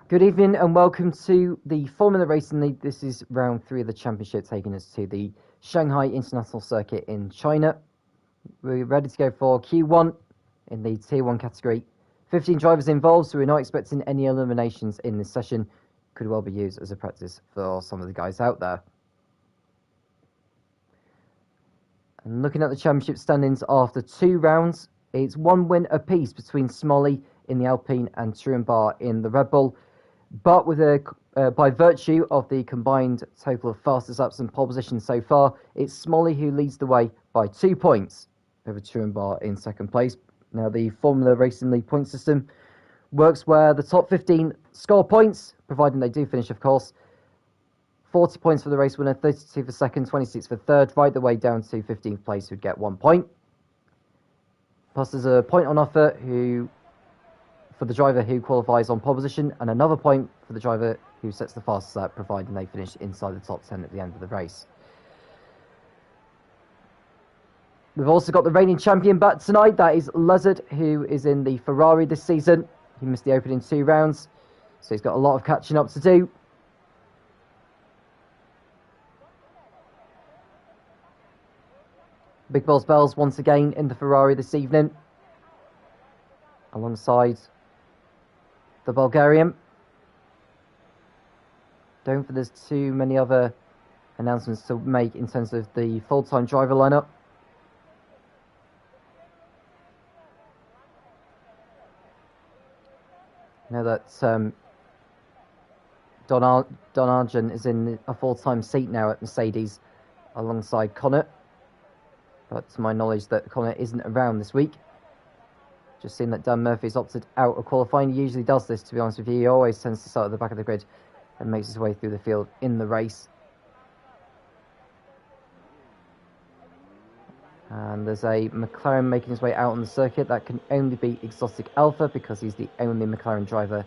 Good evening and welcome to the Formula Racing League. This is round 3 of the championship, taking us to the Shanghai International Circuit in China. We're ready to go for Q1 in the Tier 1 category. 15 drivers involved, so we're not expecting any eliminations in this session. Could well be used as a practice for some of the guys out there. And looking at the championship standings after 2 rounds, it's 1 win apiece between Smolly in the Alpine and Truenbar in the Red Bull. But with by virtue of the combined total of fastest laps and pole position so far, it's Smolly who leads the way by 2 points over Truenbar in second place. Now, the Formula Racing League point system works where the top 15 score points, providing they do finish, of course. 40 points for the race winner, 32 for second, 26 for third, right the way down to 15th place, who'd get 1 point. Plus, there's a point on offer for the driver who qualifies on pole position, and another point for the driver who sets the fastest lap, providing they finish inside the top 10 at the end of the race. We've also got the reigning champion back tonight. That is Lizard, who is in the Ferrari this season. He missed the opening 2 rounds, so he's got a lot of catching up to do. Big Balls Bells once again in the Ferrari this evening, alongside the Bulgarian. Don't think there's too many other announcements to make in terms of the full-time driver lineup. Know that Don Argent is in a full-time seat now at Mercedes alongside Connor. But to my knowledge that Connor isn't around this week. Just seen that Dan Murphy's opted out of qualifying. He usually does this, to be honest with you. He always tends to start at the back of the grid and makes his way through the field in the race. And there's a McLaren making his way out on the circuit. That can only be Exotic Alpha because he's the only McLaren driver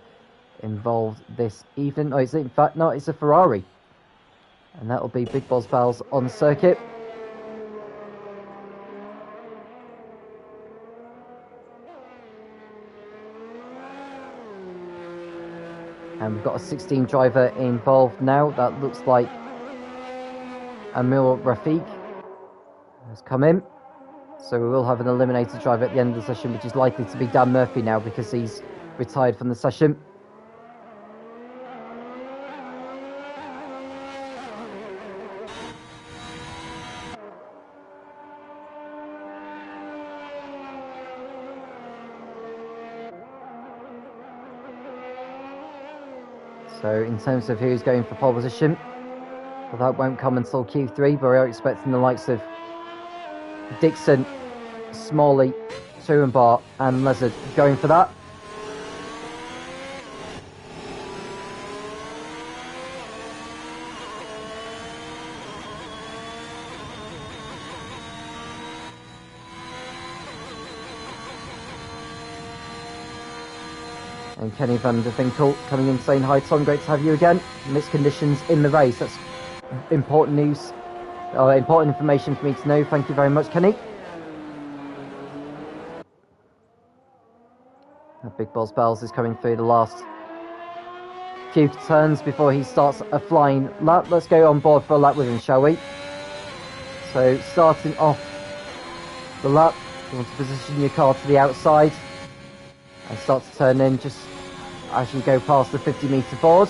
involved this evening. Oh, in fact, no, it's a Ferrari. And that'll be Big Balls Pals on circuit. And we've got a 16 driver involved now. That looks like Amil Rafiq has come in. So we will have an eliminated driver at the end of the session, which is likely to be Dan Murphy now because he's retired from the session. So in terms of who's going for pole position, well, that won't come until Q3, but we are expecting the likes of Dixon, Smalley, Truenbar and Lizard going for that. And Kenny van der Vinkel coming in saying, "Hi Tom, great to have you again. Mixed conditions in the race." That's important news, important information for me to know. Thank you very much, Kenny. Big Balls Bells is coming through the last few turns before he starts a flying lap. Let's go on board for a lap with him, shall we? So starting off the lap, you want to position your car to the outside and start to turn in just as you go past the 50-metre board.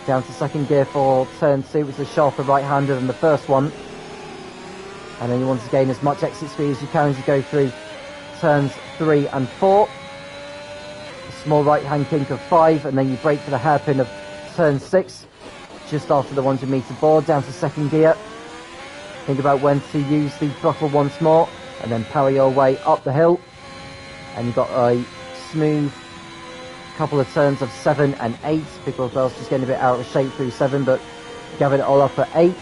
Down to second gear for turn 2, which is a sharper right-hander than the first one. And then you want to gain as much exit speed as you can as you go through turns 3 and 4. A small right-hand kink of 5, and then you brake for the hairpin of turn 6, just after the 100-metre board, down to second gear. Think about when to use the throttle once more, and then power your way up the hill. And you've got a smooth couple of turns of 7 and 8. Big Balls Bells just getting a bit out of shape through 7, but gathered it all up at 8.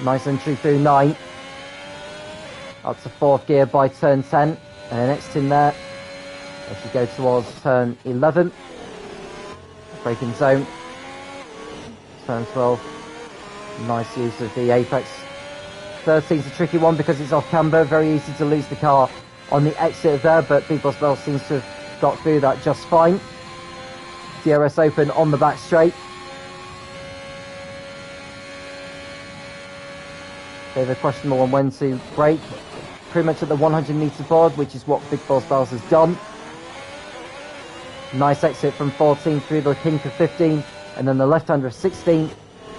Nice entry through 9. Up to 4th gear by turn 10. And the next in there, as you go towards turn 11. Braking zone. Turn 12. Nice use of the apex. 13's a tricky one because it's off camber. Very easy to lose the car on the exit there, but Big Boss Bell seems to have got through that just fine. DRS open on the back straight. They have a questionable on when to brake. Pretty much at the 100 metre board, which is what Big Boss Bells has done. Nice exit from 14 through the kink of 15, and then the left-hander of 16,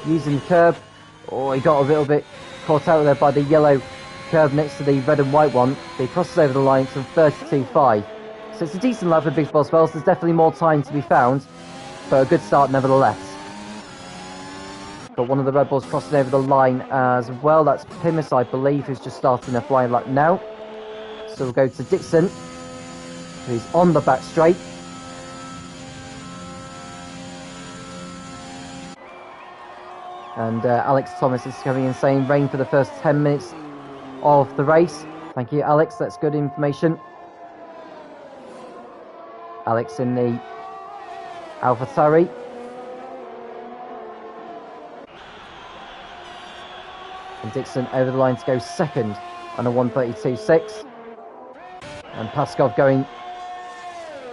using the curb. Oh, he got a little bit caught out there by the yellow curb next to the red and white one. He crosses over the line to 32.5. So it's a decent lap for Big Boss Bells. There's definitely more time to be found, but a good start nevertheless. Got one of the Red Bulls crossing over the line as well. That's Pimus, I believe, who's just starting a flying lap now. So we'll go to Dixon, who's on the back straight. And Alex Thomas is coming in saying rain for the first 10 minutes of the race. Thank you, Alex. That's good information. Alex in the AlphaTauri. And Dixon over the line to go second on a 1:32.6. And Paskov going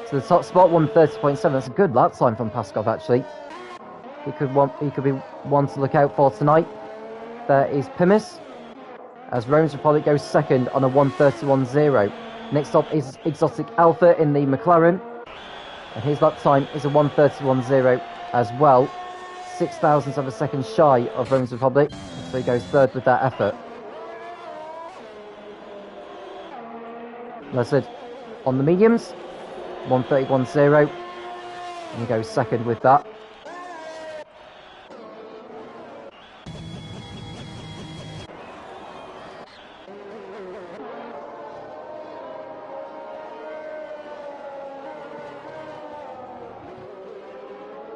to the top spot, 1:30.7. That's a good lap time from Paskov, actually. He could be one to look out for tonight. There is Pimus, as Romans Republic goes second on a 1:31.0. Next up is Exotic Alpha in the McLaren, and his lap time is a 1:31.0 as well. 0.06 of a second shy of Romans Republic, so he goes third with that effort. Lizard on the mediums, 1:31.0, and he goes second with that.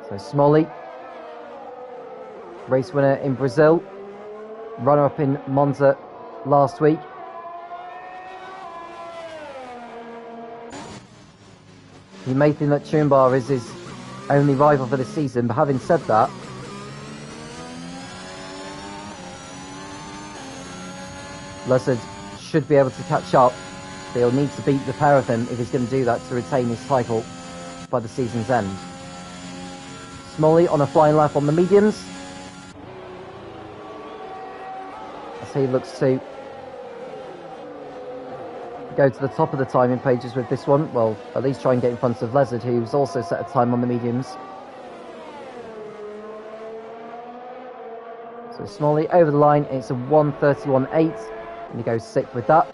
So Smalley, race winner in Brazil, runner-up in Monza last week. You may think that Chumbar is his only rival for the season, but having said that, Lizard should be able to catch up. They'll need to beat the pair of them if he's going to do that to retain his title by the season's end. Smalley on a flying lap on the mediums, as he looks to go to the top of the timing pages with this one. Well, at least try and get in front of Lizard, who's also set a time on the mediums. So Smalley over the line, it's a 1:31.8, and he goes sixth with that.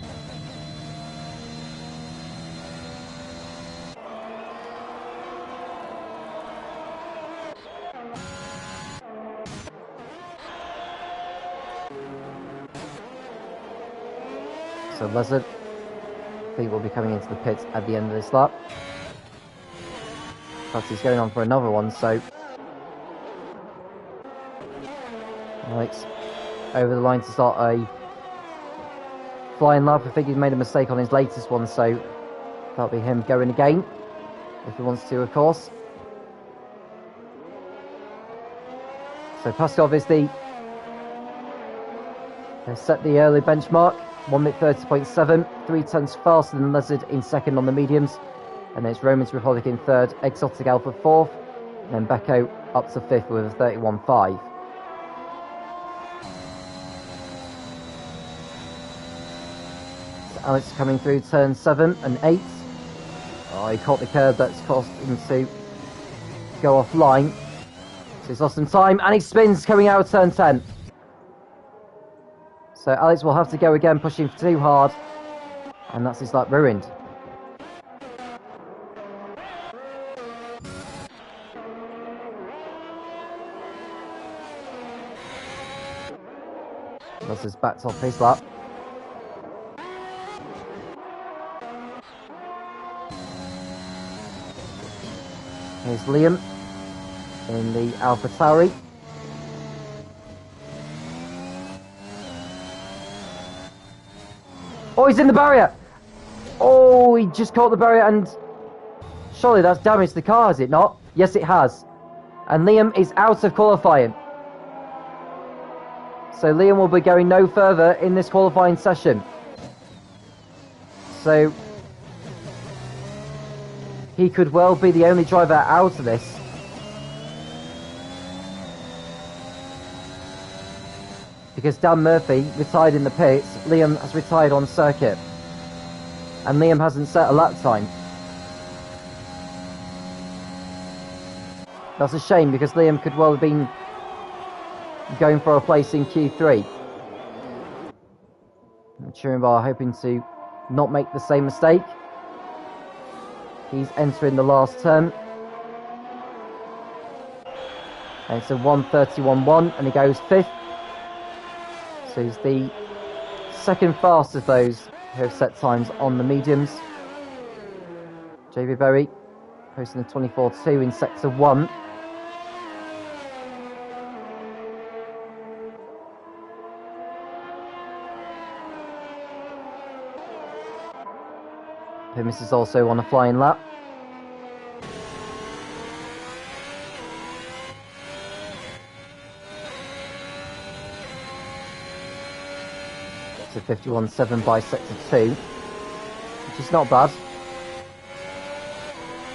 So Lizard, I think, will be coming into the pits at the end of this lap. Perhaps he's going on for another one, so Alex over the line to start a flying lap. I think he's made a mistake on his latest one, so that'll be him going again, if he wants to, of course. So Paskov is they set the early benchmark. 1:30.7, 3 tenths faster than Lizard in second on the mediums, and then it's Romans Republic in third, Exotic Alpha fourth, and then Beko up to fifth with a 31.5. So Alex coming through turn 7 and 8. Oh, he caught the curb that's caused him to go offline. So he's lost some time, and he spins coming out of turn 10. So Alex will have to go again, pushing too hard, and that's his lap ruined. That's his backed off his lap. Here's Liam in the AlphaTauri. Oh, he's in the barrier! Oh, he just caught the barrier, and surely that's damaged the car, has it not? Yes, it has. And Liam is out of qualifying. So Liam will be going no further in this qualifying session. So he could well be the only driver out of this. Because Dan Murphy retired in the pits, Liam has retired on circuit. And Liam hasn't set a lap time. That's a shame, because Liam could well have been going for a place in Q3. Turenbar hoping to not make the same mistake. He's entering the last turn. And it's a 1:31.1 and he goes 5th. So he's the second fastest of those who have set times on the mediums. JB Berry posting a 24.2 in sector 1. Pimis is also on a flying lap. It's a 51.7 by sector 2, which is not bad.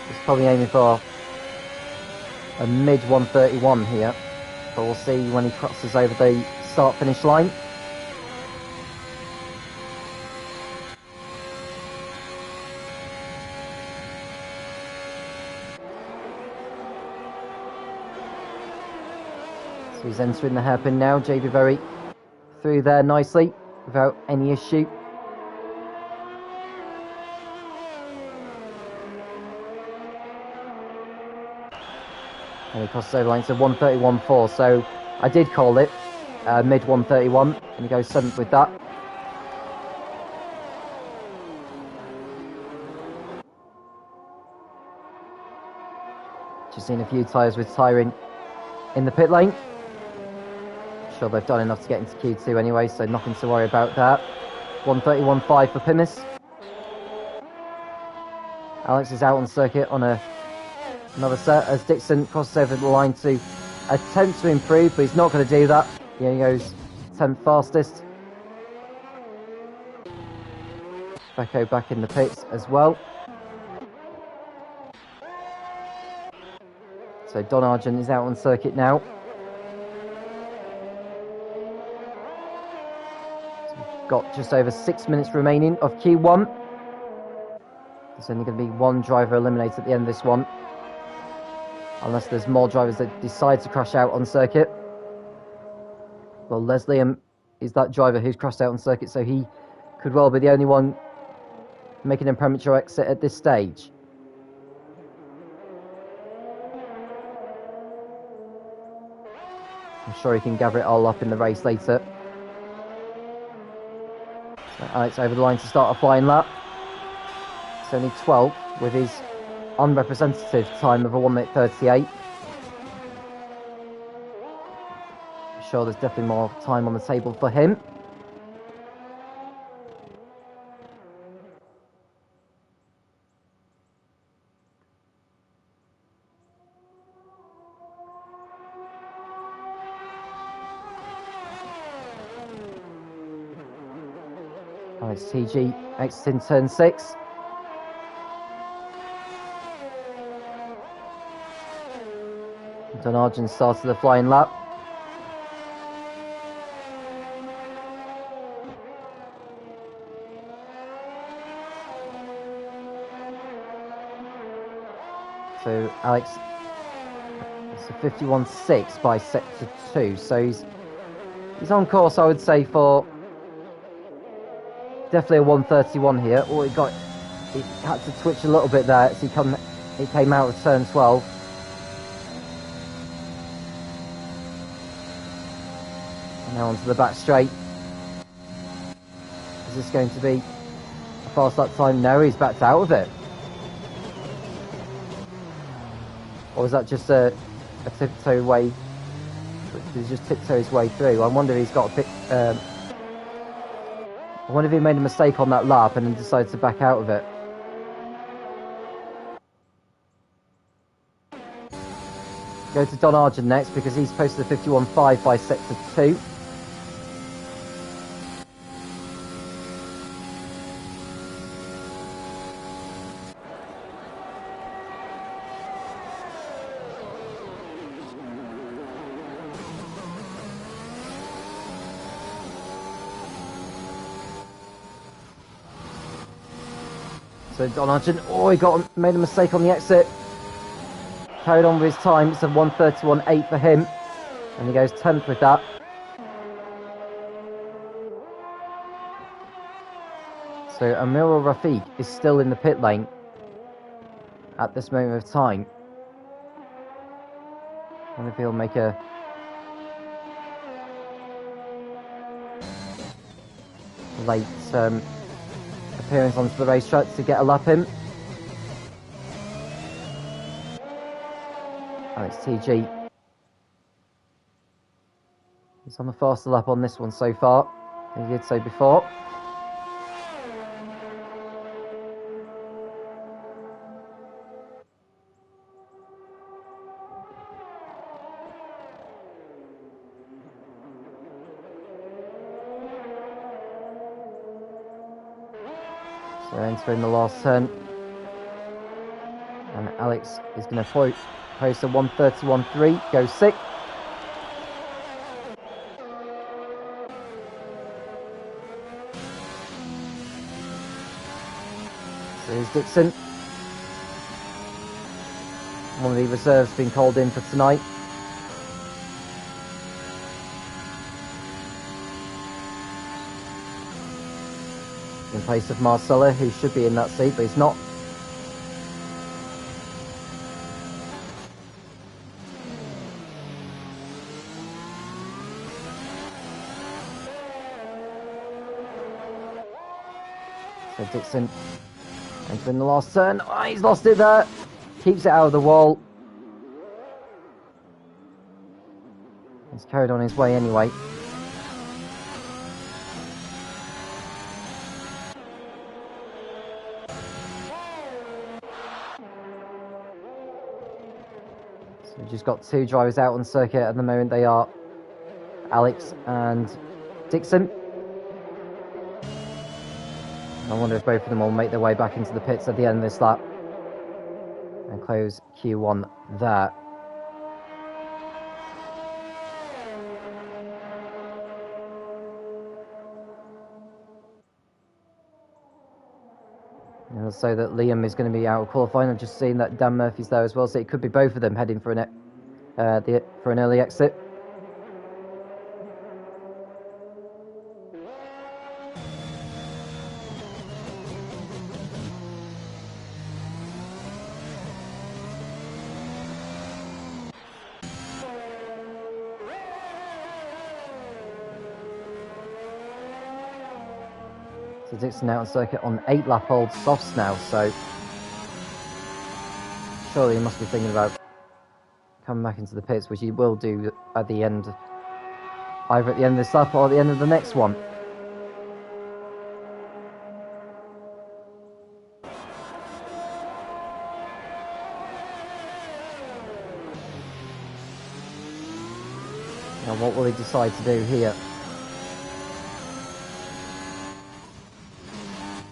He's probably aiming for a mid 131 here, but we'll see when he crosses over the start-finish line. So he's entering the hairpin now. JB Berry through there nicely without any issue. And he crosses over line to 131.4, so I did call it mid 131, and he goes 7th with that. Just seen a few tyres retiring in the pit lane. Sure, they've done enough to get into Q2 anyway, so nothing to worry about that. 1:31.5 for Pimis. Alex is out on circuit on another set as Dixon crosses over the line to attempt to improve, but he's not going to do that. He goes 10th fastest. Becco back in the pits as well. So Don Argent is out on circuit now. Got just over 6 minutes remaining of Q1. There's only going to be one driver eliminated at the end of this one, unless there's more drivers that decide to crash out on circuit. Well, Leslie is that driver who's crashed out on circuit, so he could well be the only one making a premature exit at this stage. I'm sure he can gather it all up in the race later. So Alex over the line to start a flying lap. It's only 12th with his unrepresentative time of a 1:38. I'm sure there's definitely more time on the table for him. Alex TG exiting turn 6. Don Argent started the flying lap. So Alex, it's a 51.6 by sector 2, so he's on course, I would say, for definitely a 1:31 here. Oh, he had to twitch a little bit there as he came out of turn 12. And now onto the back straight. Is this going to be a fast lap time? No, he's backed out of it. Or was that just a tiptoe way? Did he just tiptoe his way through? I wonder if he's got a bit. I wonder if he made a mistake on that lap and then decided to back out of it. Go to Don Argent next because he's posted a 51.5 by sector 2. So Don Argent, oh, he made a mistake on the exit. Carried on with his time. It's a 1:31.8 for him, and he goes 10th with that. So Amirul Rafiq is still in the pit lane at this moment of time. I wonder if he'll make a late appearance onto the racetrack to get a lap in. Alex TG. He's on the faster lap on this one so far. He did so before. So entering the last turn. And Alex is going to post a 1:31.3, go 6th. So here's Dixon. One of the reserves being called in for tonight. In place of Marcella, who should be in that seat, but he's not. So Dixon entering the last turn. Oh, he's lost it there. Keeps it out of the wall. He's carried on his way anyway. So we've just got two drivers out on circuit at the moment. They are Alex and Dixon. I wonder if both of them will make their way back into the pits at the end of this lap and close Q1 there. And also that Liam is going to be out of qualifying. I've just seen that Dan Murphy's there as well, so it could be both of them heading for an early exit. So Dixon out on circuit on 8-lap-old softs now, so surely he must be thinking about coming back into the pits, which he will do at the end, either at the end of this lap or at the end of the next one. Now what will he decide to do here?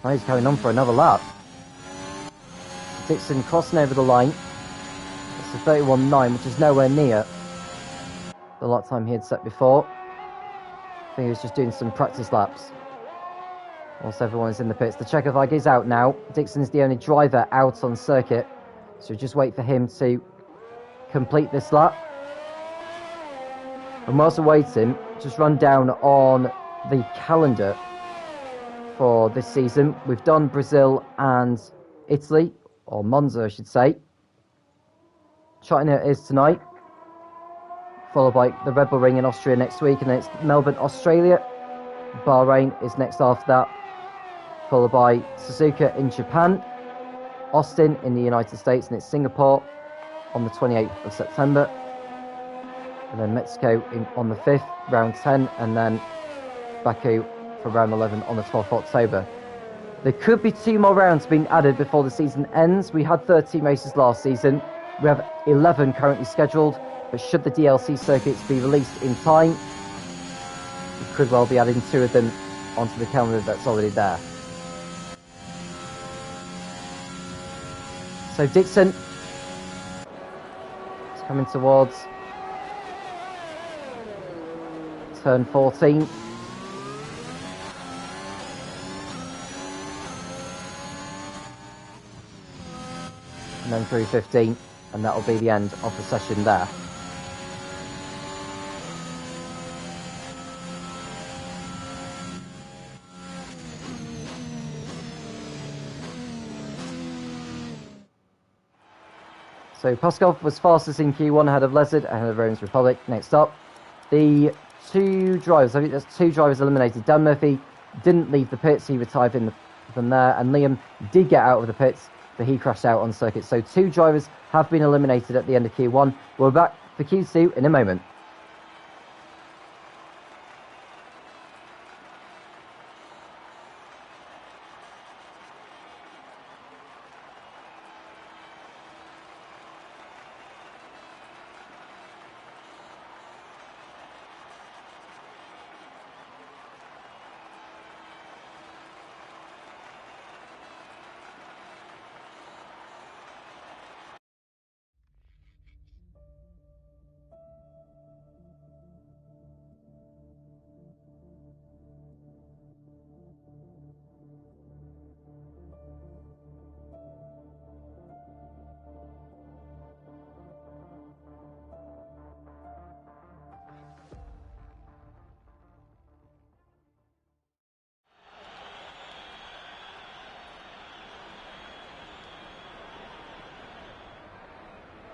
Oh, he's going on for another lap. Dixon crossing over the line. It's a 31.9, which is nowhere near the lap time he had set before. I think he was just doing some practice laps. Whilst everyone is in the pits. The Czechoslovak is out now. Dixon's the only driver out on circuit. So just wait for him to complete this lap. And whilst we're waiting, just run down on the calendar for this season. We've done Brazil and Italy, or Monza I should say. China is tonight, followed by the Red Bull Ring in Austria next week, and then it's Melbourne, Australia. Bahrain is next after that, followed by Suzuka in Japan, Austin in the United States, and it's Singapore on the 28th of September, and then Mexico on the 5th, round 10, and then Baku for round 11 on the 12th of October. There could be 2 more rounds being added before the season ends. We had 13 races last season. We have 11 currently scheduled, but should the DLC circuits be released in time, we could well be adding 2 of them onto the calendar that's already there. So Dixon is coming towards turn 14. and then through 15, and that'll be the end of the session there. So Puskov was fastest in Q1 ahead of Lezard, ahead of Rome's Republic. Next up, the two drivers, I think there's two drivers eliminated. Dan Murphy didn't leave the pits, he retired from there, and Liam did get out of the pits, but he crashed out on circuit. So two drivers have been eliminated at the end of Q1. We're back for Q2 in a moment.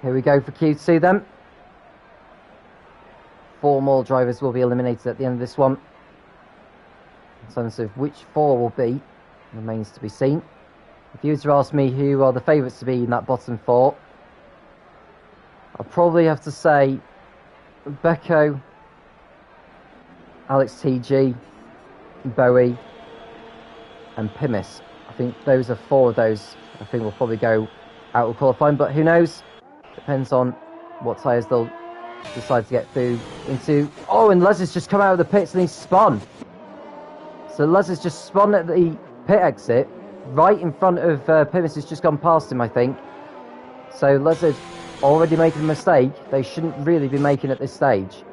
Here we go for Q2 then. 4 more drivers will be eliminated at the end of this one. In terms of which 4 will be, remains to be seen. If you were to ask me who are the favourites to be in that bottom 4, I'll probably have to say Becco, Alex TG, Bowie and Pimis. I think those are 4 of those I think will probably go out of qualifying, but who knows? Depends on what tyres they'll decide to get through into. Oh, and Les has just come out of the pits and he's spun. So Les has just spun at the pit exit, right in front of Pimis has just gone past him, I think. So Les had already made a mistake they shouldn't really be making at this stage.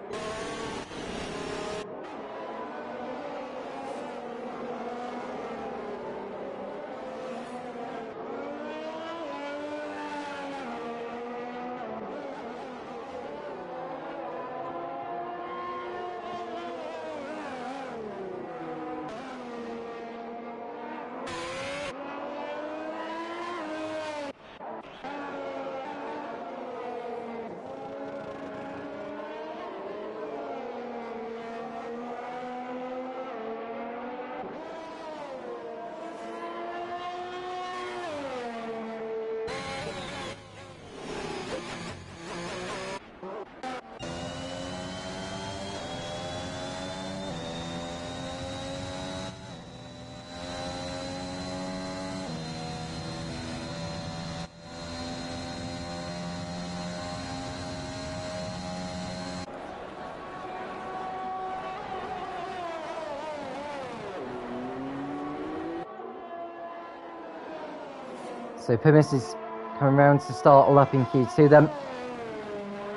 So Pimis is coming round to start a lap in Q2 then,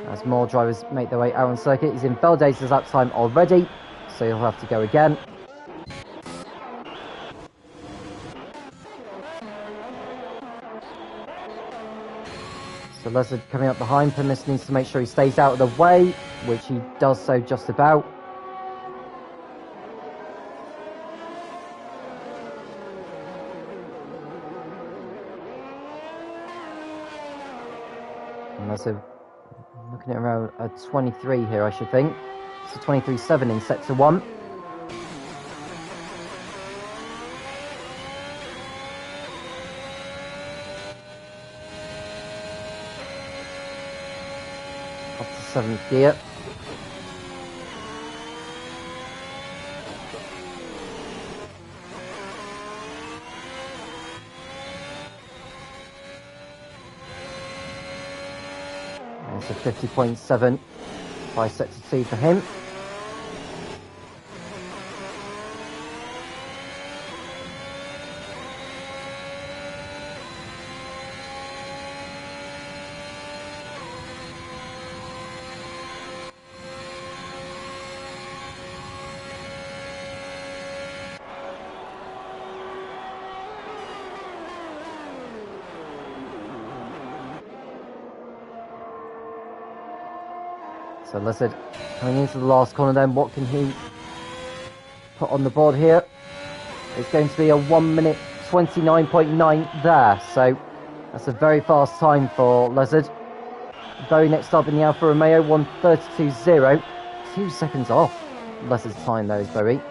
as more drivers make their way out on circuit. He's in Validator's lap time already, so he'll have to go again. So Lezard coming up behind. Pimis needs to make sure he stays out of the way, which he does so just about. So looking at around a 23 here, I should think. So 23.7 in sector 1. Up to 7th gear. So 50.7 by sector 2 for him. So Lizard coming into the last corner then, what can he put on the board here? It's going to be a 1 minute 29.9 there, so that's a very fast time for Lizard. Very next up in the Alfa Romeo, 1:32.0, 2 seconds off Lizard's time though is Bowie.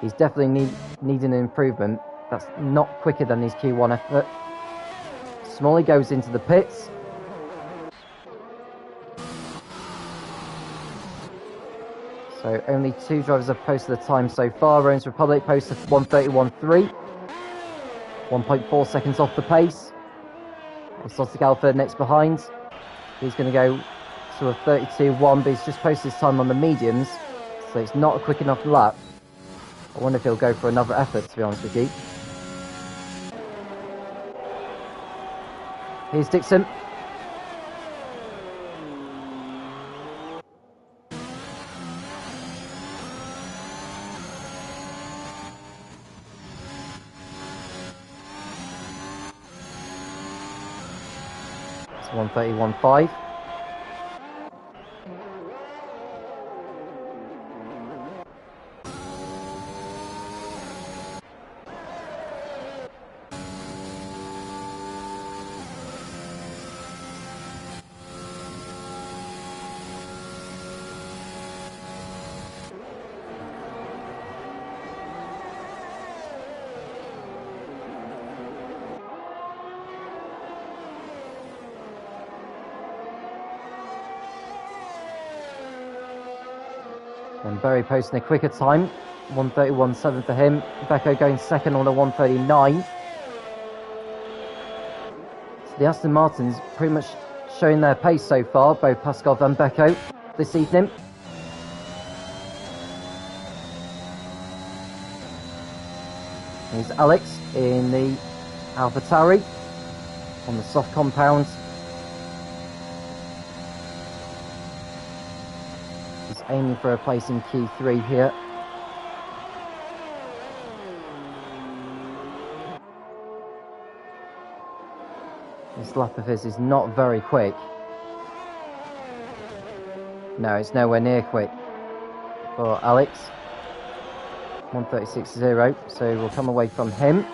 He's definitely needing an improvement. That's not quicker than his Q1 effort. Smalley goes into the pits. So only 2 drivers have posted the time so far. Rowan's Republic posted 1:31.3. 1.4 seconds off the pace. Exotic Alpha next behind. He's going to go to a 32.1, but he's just posted his time on the mediums, so it's not a quick enough lap. I wonder if he'll go for another effort, to be honest with you. Here's Dixon. It's 1:31.5. And Berry posting a quicker time, 1:31.7 for him. Becco going second on a 1:39. So the Aston Martins pretty much showing their pace so far, both Paskov and Becco this evening. Here's Alex in the AlphaTauri on the soft compound. Aiming for a place in Q3 here. This lap of his is not very quick. No, it's nowhere near quick for Alex. 1:36.0, so we'll come away from him.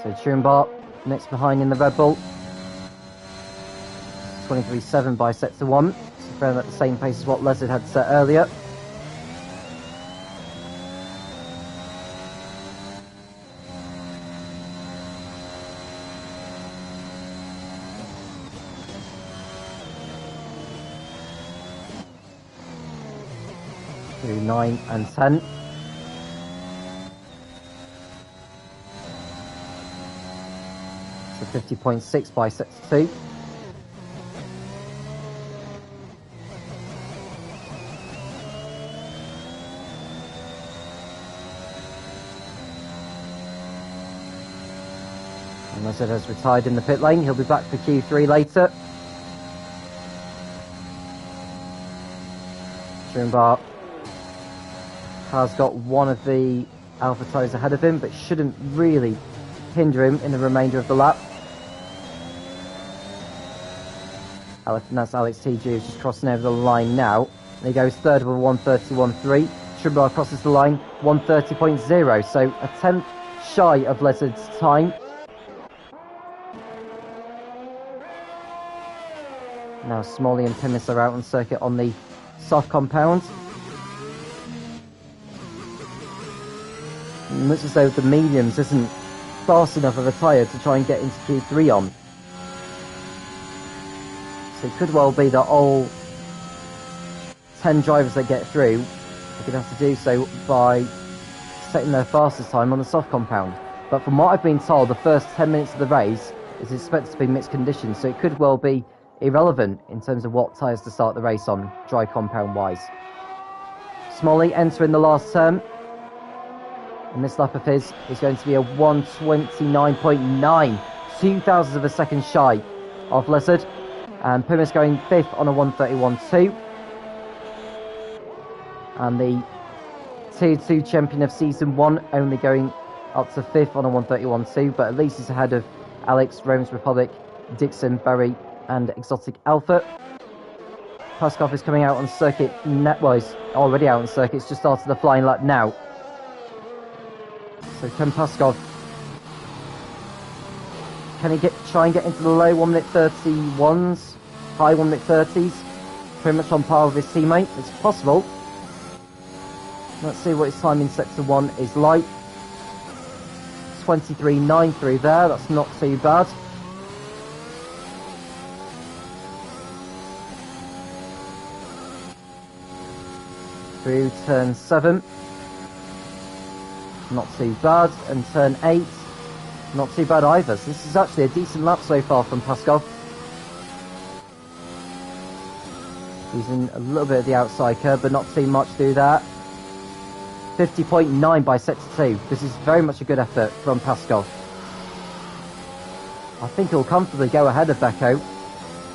So Truenbart next behind in the Red Bull. 23.7 by sets to 1. So fairly at the same pace as what Lizard had set earlier. To 9 and 10. So 50.6 by sets to 2. And Lizard has retired in the pit lane. He'll be back for Q3 later. Truenbart has got one of the AlphaTauris ahead of him, but shouldn't really hinder him in the remainder of the lap. And that's Alex TG who's just crossing over the line now. And he goes third with a 1:31.3. Truenbart crosses the line, 1:30.0, so a tenth shy of Lizard's time. Now Smalley and Pimis are out on circuit on the soft compound. It looks as though the mediums isn't fast enough of a tyre to try and get into Q3 on. So it could well be that all 10 drivers that get through are going to have to do so by setting their fastest time on the soft compound. But from what I've been told, the first 10 minutes of the race is expected to be mixed conditions, so it could well be irrelevant in terms of what tyres to start the race on, dry compound wise. Smalley entering the last turn. And this lap of his is going to be a 1:29.9. 0.02 of a second shy of Lizard. And Puma's going 5th on a 1:31.2. And the Tier 2 champion of Season 1 only going up to 5th on a 1:31.2, but at least he's ahead of Alex, Rome's Republic, Dixon, Barry, and Exotic Alpha. Paskov is coming out on circuit, well, he's already out on circuit, it's just started the flying lap now. So can Paskov, can he try and get into the low 1 minute 31s, high 1 minute 30s, pretty much on par with his teammate? It's possible. Let's see what his time in Sector 1 is like. 23.9 through there, that's not too bad. Through turn 7, not too bad, and turn 8, not too bad either. So this is actually a decent lap so far from Paskov. Using a little bit of the outside curve, but not too much through that. 50.9 by Sector 2. This is very much a good effort from Paskov. I think he'll comfortably go ahead of Beko,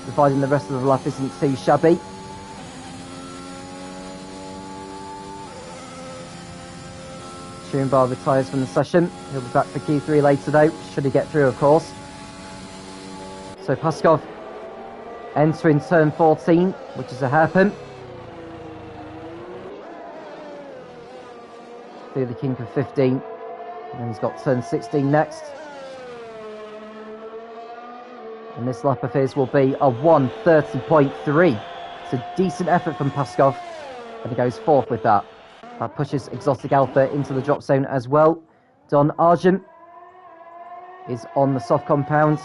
providing the rest of the lap isn't too shabby. Schoenbar retires from the session. He'll be back for Q3 later though, should he get through of course. So Paskov entering turn 14, which is a hairpin. Through the kink of 15, and then he's got turn 16 next. And this lap of his will be a 1:30.3. It's a decent effort from Paskov, and he goes 4th with that. That pushes Exotic Alpha into the drop zone as well. Don Argent is on the soft compound.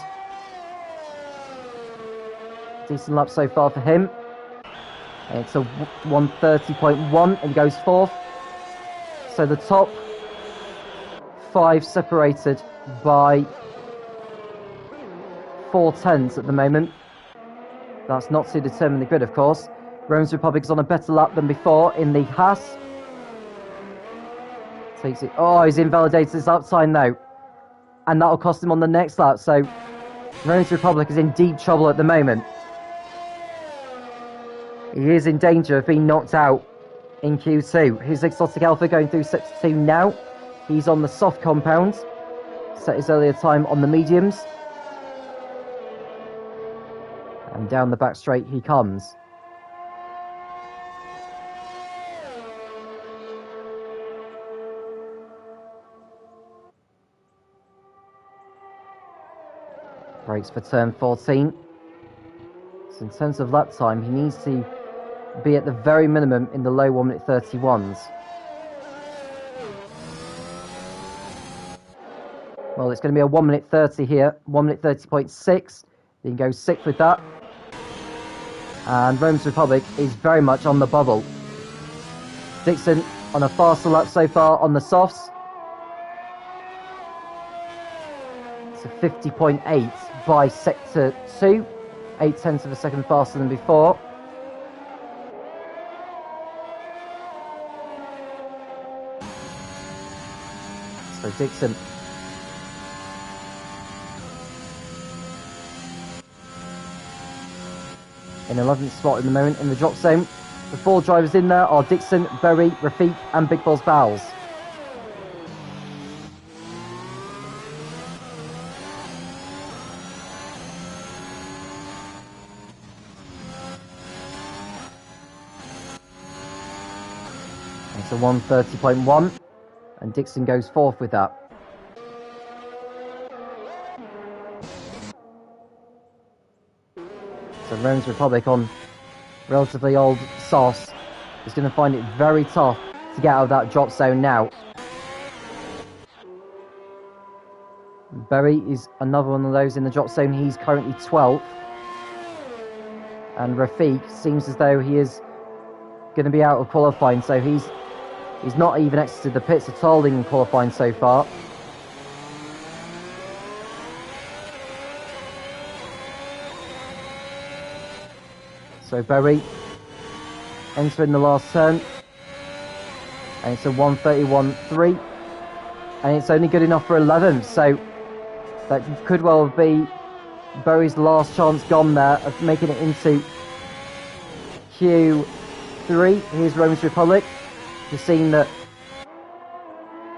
Decent lap so far for him. And it's a 1:30.1 and he goes 4th. So the top 5 separated by 4/10 at the moment. That's not to determine the grid, of course. Rome's Republic is on a better lap than before in the Haas. Takes it. Oh, he's invalidated his lap time though. And that'll cost him on the next lap. So Rome's Republic is in deep trouble at the moment. He is in danger of being knocked out in Q2. Here's Exotic Alpha going through Sector 2 now. He's on the soft compound. Set his earlier time on the mediums. And down the back straight he comes. Brakes for turn 14. So in terms of lap time, he needs to be at the very minimum in the low 1 minute 31s. Well, it's going to be a 1 minute 30 here, 1 minute 30.6. You can go 6th with that. And Rome's Republic is very much on the bubble. Dixon on a faster lap so far on the softs. It's a 50.8 by Sector 2. 0.8 of a second faster than before. So Dixon in 11th spot in the moment in the drop zone. The 4 drivers in there are Dixon, Berry, Rafiq and Big Boss Bowles. It's a 1:30.1 and Dixon goes 4th with that. So Rome's Republic on relatively old sauce is going to find it very tough to get out of that drop zone now. Berry is another one of those in the drop zone. He's currently 12th. And Rafiq seems as though he is going to be out of qualifying, so he's not even exited the pits at all in qualifying so far. So Berry entering the last turn, and it's a 1:31.3, and it's only good enough for 11th. So That could well be Berry's last chance gone there of making it into Q3. Here's Rome's Republic. We've seen that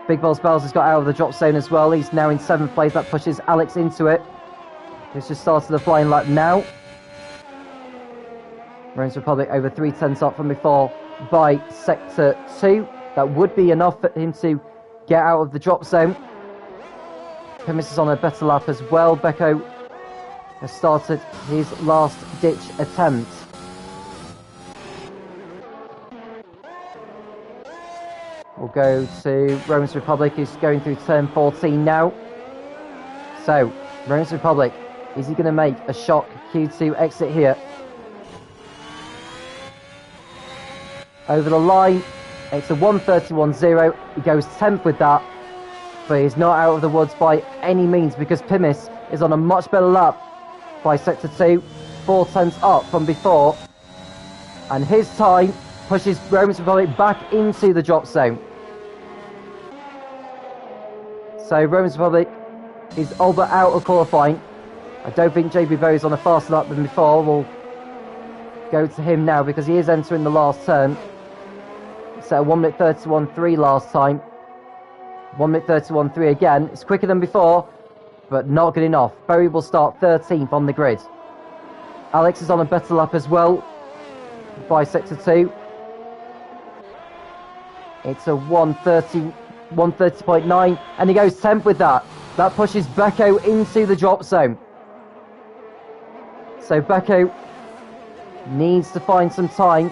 Big Boss Bells has got out of the drop zone as well. He's now in 7th place. That pushes Alex into it. He's just started the flying lap now. Rome's Republic over 3/10 up from before by Sector 2. That would be enough for him to get out of the drop zone. Pimis is on a better lap as well. Becco has started his last ditch attempt. We'll go to Rome's Republic, who's going through turn 14 now. So, Rome's Republic, is he going to make a shock Q2 exit here? Over the line, it's a 1:31.0. He goes 10th with that, but he's not out of the woods by any means because Pimis is on a much better lap by Sector 2, 4/10 up from before, and his time pushes Rome's Republic back into the drop zone. So Rome's Republic is all but out of qualifying. I don't think JB Bow is on a faster lap than before. We'll go to him now because he is entering the last turn. Set a 1:31.3 last time. 1:31.3 again. It's quicker than before, but not good enough. Berry will start 13th on the grid. Alex is on a better lap as well by Sector 2. It's a 1:30.9, and he goes 10th with that. That pushes Becco into the drop zone. So Becco needs to find some time.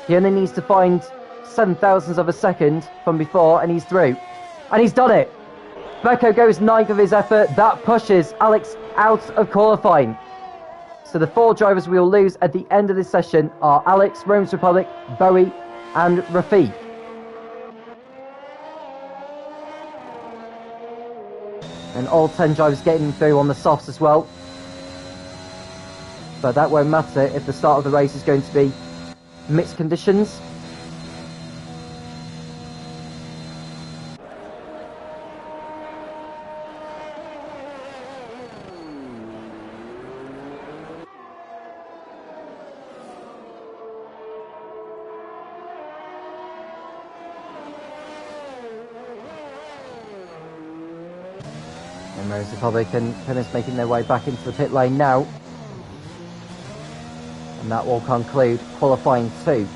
He only needs to find 7,000ths of a second from before, and he's through. And he's done it! Becco goes 9th of his effort. That pushes Alex out of qualifying. So the 4 drivers we will lose at the end of this session are Alex, Rome's Republic, Bowie, and Rafiq. And all 10 drivers getting through on the softs as well. But that won't matter if the start of the race is going to be mixed conditions. And Rose Republic and Pimis making their way back into the pit lane now. And that will conclude qualifying 2.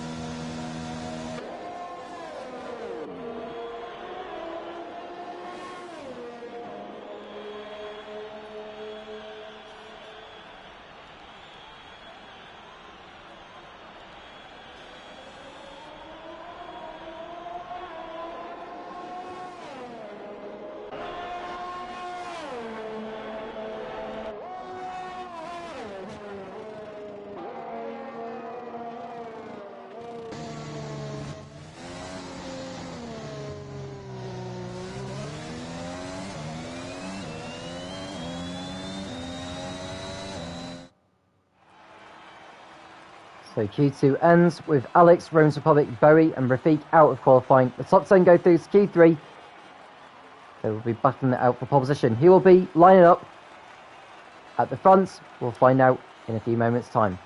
So Q2 ends with Alex, Rome's Republic, Bowie and Rafiq out of qualifying. The top 10 go through to Q3. They will be battling it out for pole position. He will be lining up at the front. We'll find out in a few moments' time.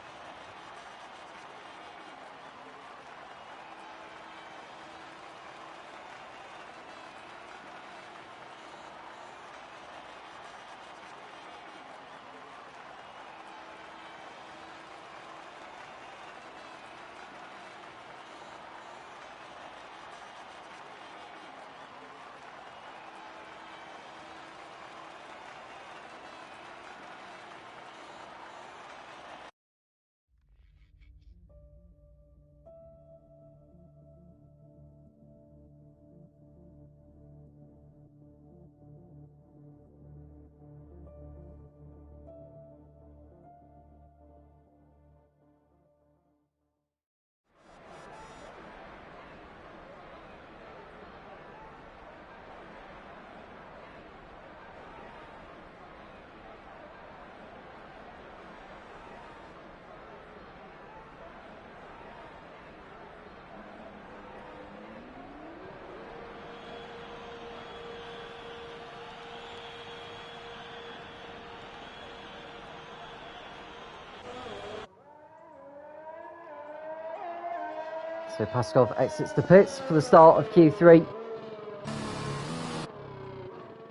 So Paskov exits the pits for the start of Q3.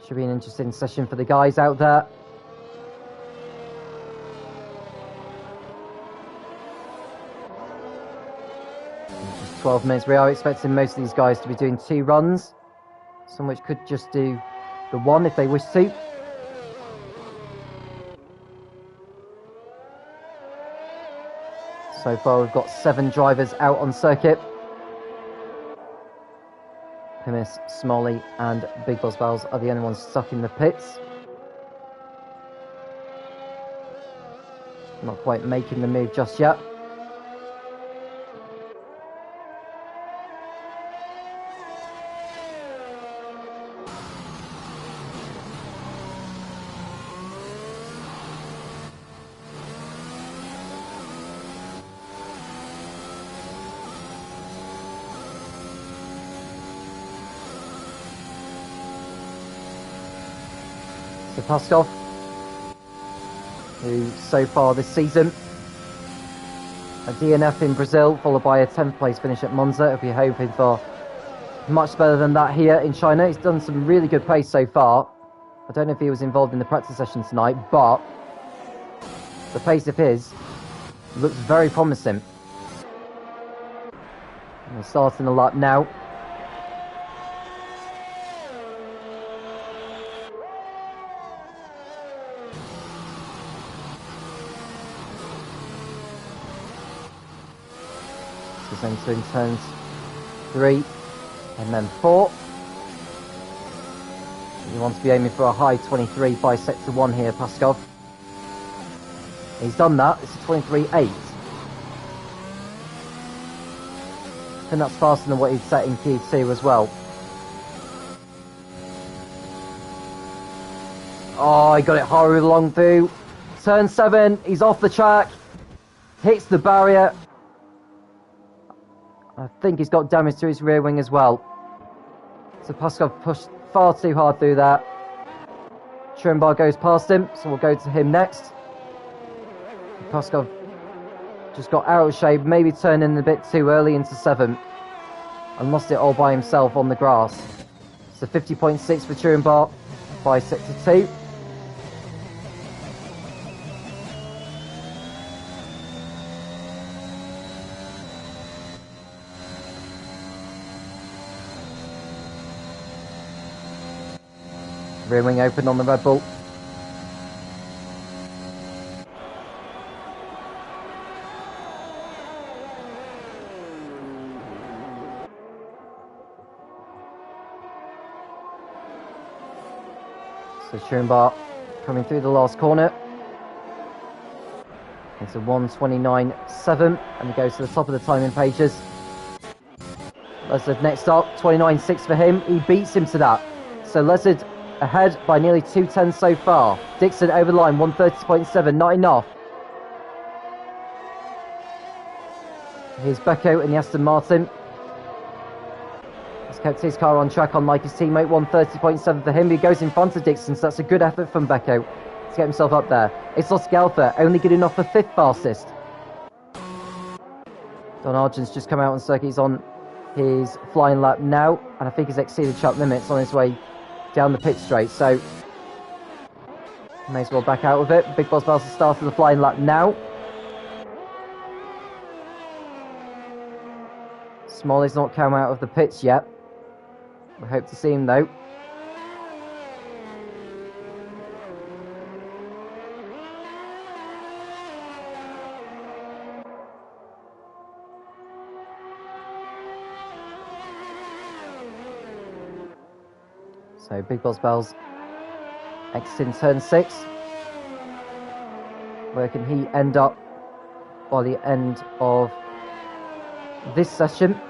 Should be an interesting session for the guys out there. Just 12 minutes. We are expecting most of these guys to be doing 2 runs. Some which could just do the 1 if they wish to. So far we've got 7 drivers out on circuit. Pimis, Smalley and Big Boss Bells are the only ones stuck in the pits. Not quite making the move just yet. So Paskov, who so far this season, a DNF in Brazil, followed by a 10th place finish at Monza. He'll be hoping for much better than that here in China. He's done some really good pace so far. I don't know if he was involved in the practice session tonight, but the pace of his looks very promising. And we're starting the lap now. Entering turns 3 and then 4. You want to be aiming for a high 23 by sector 1 here, Paskov. He's done that. It's a 23.8. I think that's faster than what he'd set in Q2 as well. Oh, he got it hurried along through. Turn 7, he's off the track. Hits the barrier. I think he's got damage to his rear wing as well. So Paskov pushed far too hard through that. Schoenbar goes past him, so we'll go to him next. Paskov just got out of shape, maybe turning a bit too early into 7. And lost it all by himself on the grass. So 50.6 for Schoenbar by sector 2. Rear wing open on the Red Bull. So Schoenbar coming through the last corner. It's a 1:29.7 and he goes to the top of the timing pages. Lezard next up, 29.6 for him. He beats him to that. So Lezard ahead by nearly 2:10 so far. Dixon over the line, 1:30.7, not enough. Here's Becco and the Aston Martin. He's kept his car on track, unlike his teammate, 1:30.7 for him. He goes in front of Dixon, so that's a good effort from Becco to get himself up there. It's Los Galfa, only good enough for 5th fastest. Don Argent's just come out on circuit. He's on his flying lap now, and I think he's exceeded track limits on his way down the pit straight, so may as well back out of it. Big Boss Bells has started the flying lap now. Smalley's not come out of the pits yet. We hope to see him though. So Big Boss Bells exiting turn 6. Where can he end up by the end of this session?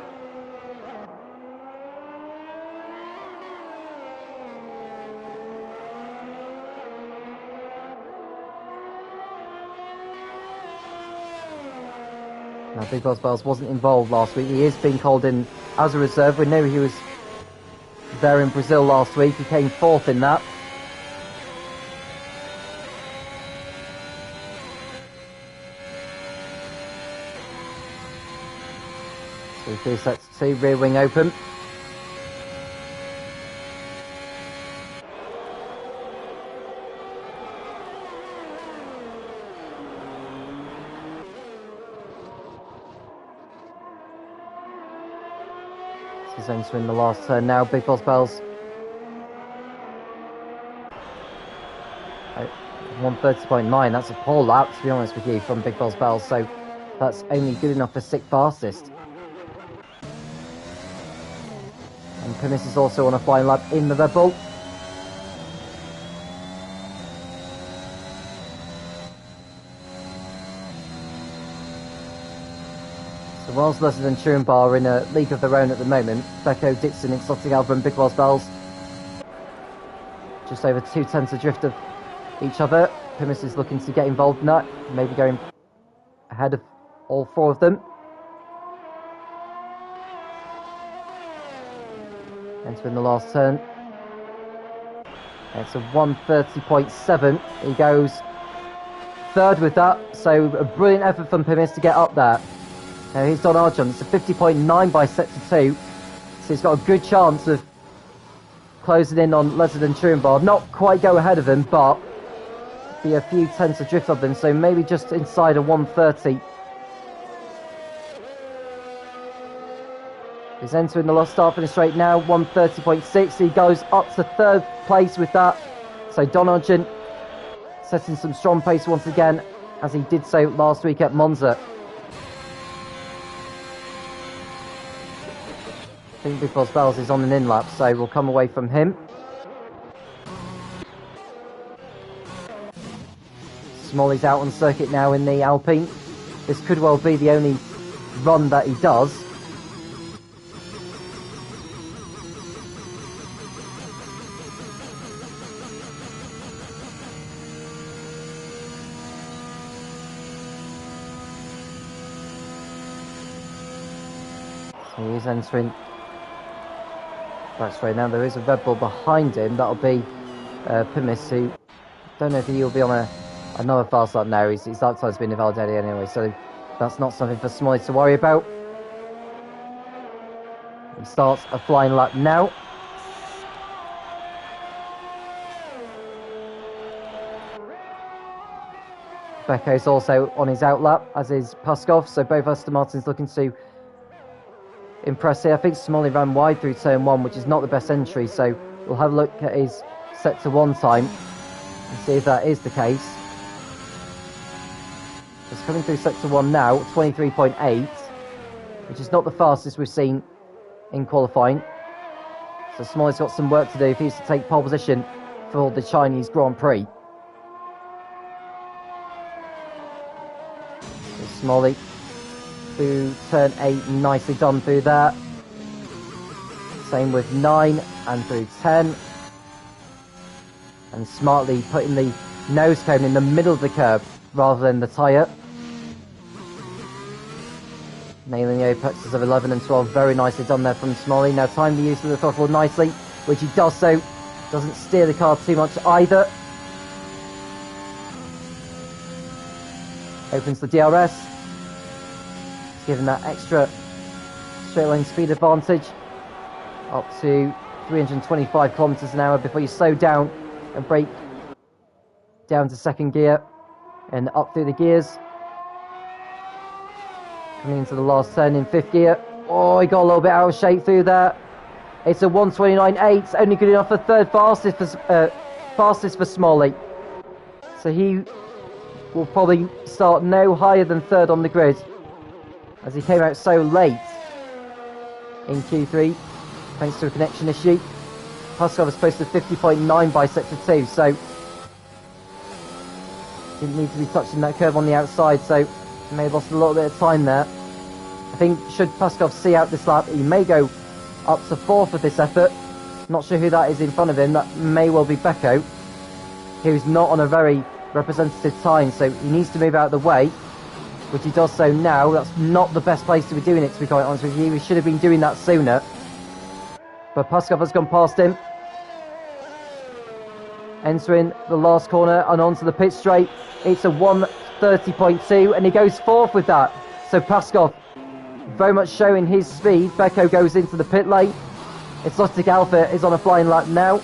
Now Big Boss Bells wasn't involved last week. He is being called in as a reserve. We knew he was there in Brazil last week. He came 4th in that. So So through sets 2, rear wing open. This is entering the last turn now. Big Boss Bells. 130.9, that's a poor lap, to be honest with you, from Big Boss Bells, so that's only good enough for 6th fastest. And Primus is also on a flying lap in the Red Bull. So whilst Leslie and Turenbar are in a league of their own at the moment, Becco, Dixon, Exotic Alpha and Big Boss Bells just over 2 tenths adrift of each other. Primus is looking to get involved in that, maybe going ahead of all 4 of them. Entering the last turn. It's a 130.7. He goes 3rd with that, so a brilliant effort from Primus to get up there. Now here's Don Argent. It's a 50.9 by set to 2, so he's got a good chance of closing in on Leslie and Turenbar. Not quite go ahead of him, but be a few tenths adrift of them, so maybe just inside a 130. He's entering the last start finish straight now, 130.6. He goes up to 3rd place with that. So Don Argent setting some strong pace once again, as he did so last week at Monza. I think Big Boss Bells is on an in-lap, so we'll come away from him. Smalley's out on circuit now in the Alpine. This could well be the only run that he does. So he's entering back straight now. There is a Red Bull behind him. That'll be Primus, who don't know if he'll be on another fast lap now. His lap time's been invalidated anyway, so that's not something for Smalley to worry about. He starts a flying lap now. Becco's also on his out lap, as is Puskov, so both Aston Martins looking to impress here. I think Smalley ran wide through turn 1, which is not the best entry, so we'll have a look at his set to 1 time and see if that is the case. It's coming through sector 1 now, 23.8, which is not the fastest we've seen in qualifying. So Smalley's got some work to do if he's to take pole position for the Chinese Grand Prix. So Smalley through turn 8, nicely done through that. Same with 9 and through 10. And smartly putting the nose cone in the middle of the curb rather than the tyre. Nailing the apexes of 11 and 12, very nicely done there from Smalley. Now time the use of the throttle nicely, which he does so. Doesn't steer the car too much either. Opens the DRS. It's given that extra straight line speed advantage. Up to 325 kilometers an hour before you slow down and brake down to 2nd gear and up through the gears. Coming into the last turn in 5th gear. Oh, he got a little bit out of shape through there. It's a 129.8, only good enough for 3rd fastest for Smalley. So he will probably start no higher than 3rd on the grid, as he came out so late in Q3 thanks to a connection issue. Puskov was posted 50.9 by sector 2, so didn't need to be touching that curve on the outside, so he may have lost a little bit of time there. I think should Puskov see out this lap, he may go up to 4th with this effort. Not sure who that is in front of him. That may well be Becco, who's not on a very representative time, so he needs to move out of the way, which he does so now. That's not the best place to be doing it, to be quite honest with you. He should have been doing that sooner. But Puskov has gone past him. Entering the last corner and onto the pit straight. It's a 130.2 and he goes 4th with that. So Puskov very much showing his speed. Becco goes into the pit lane. Exotic Alpha is on a flying lap now.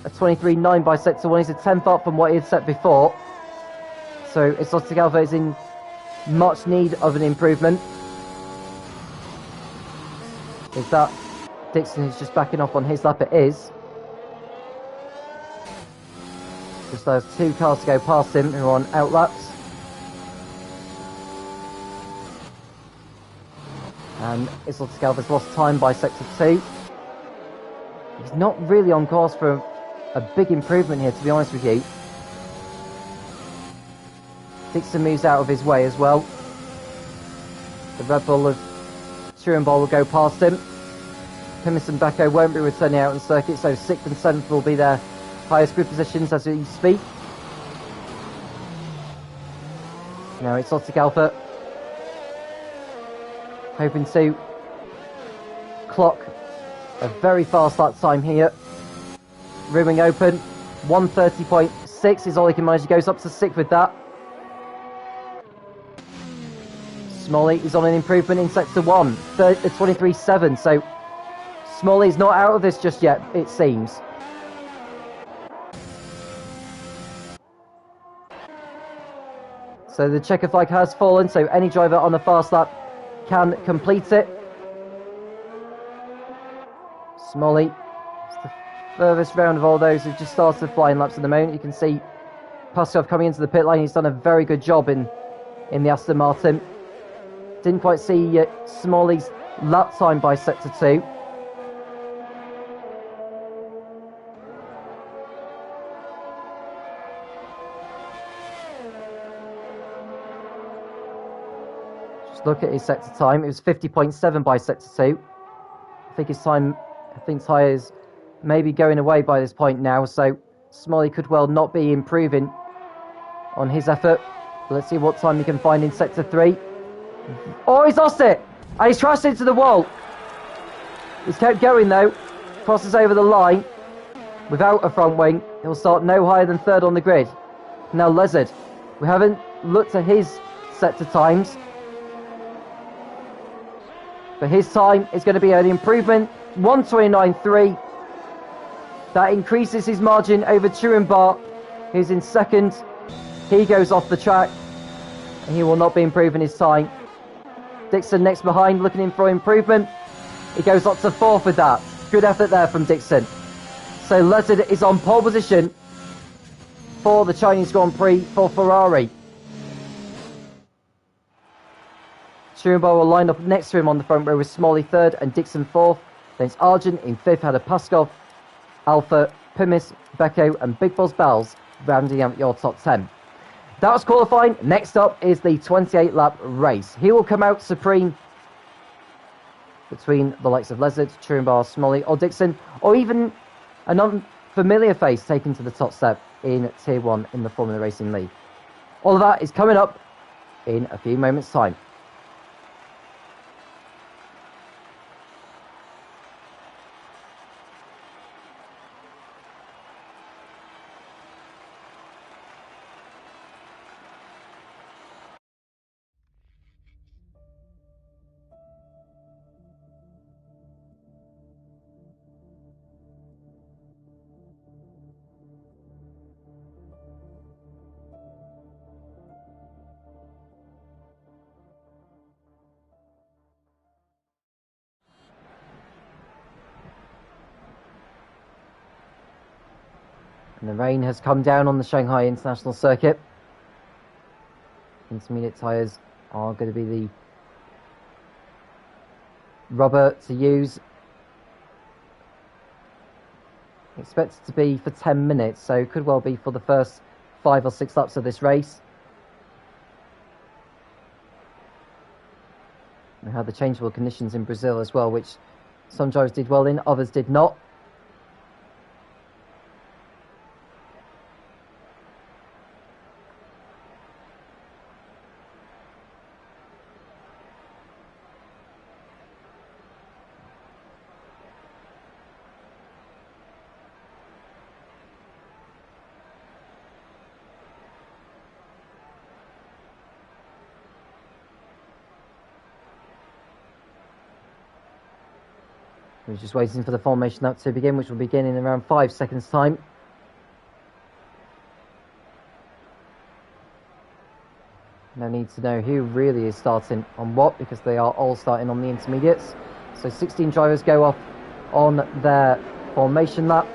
A 23.9 by sector 1. He's a 10th up from what he had set before. So Exotic Alpha is in much need of an improvement. Is that Dixon is just backing off on his lap? It is. Just those two cars to go past him who are on out laps. And Exotic Alpha's lost time by sector 2. He's not really on course for a big improvement here, to be honest with you. Dixon moves out of his way as well. The Red Bull of Turenbol will go past him. Pimis and Becco won't be returning out on circuit, so 6th and 7th will be their highest grid positions as we speak. Now Exotic Alpha hoping to clock a very fast lap time here. Rimming open, 1:30.6 is all he can manage. He goes up to 6th with that. Smalley is on an improvement in sector 1, 23.7, so Smalley's not out of this just yet, it seems. So the checker flag has fallen, so any driver on the fast lap can complete it. Smalley is the furthest round of all those who've just started flying laps at the moment. You can see Paskov coming into the pit lane. He's done a very good job in the Aston Martin. Didn't quite see Smalley's lap time by sector 2. Just look at his sector time. It was 50.7 by sector 2. I think his time, tyres maybe going away by this point now, so Smalley could well not be improving on his effort. Let's see what time he can find in sector 3. Oh, he's lost it! And he's crashed into the wall. He's kept going though. Crosses over the line without a front wing. He'll start no higher than 3rd on the grid. Now Lezard. We haven't looked at his sector times. But his time is going to be an improvement. 1:29.3. That increases his margin over Turenbach, who's in 2nd. He goes off the track. And he will not be improving his time. Dixon next behind, looking in for improvement. He goes up to 4th with that. Good effort there from Dixon. So Lezard is on pole position for the Chinese Grand Prix for Ferrari. Turenbach will line up next to him on the front row with Smalley 3rd and Dixon 4th. Then it's Argent in 5th, had a Paskov, Alpha, Pimis, Becco and Big Boss Bells rounding out your top 10. That was qualifying. Next up is the 28-lap race. He will come out supreme between the likes of Lezard, Turenbach, Smalley or Dixon, or even an unfamiliar face taken to the top step in Tier 1 in the Formula Racing League. All of that is coming up in a few moments' time. And the rain has come down on the Shanghai International Circuit. Intermediate tyres are going to be the rubber to use. Expected to be for 10 minutes, so could well be for the first 5 or 6 laps of this race. We had the changeable conditions in Brazil as well, which some drivers did well in, others did not. We're just waiting for the formation up to begin, which will begin in around 5 seconds time. No need to know who really is starting on what, because they are all starting on the intermediates. So 16 drivers go off on their formation lap.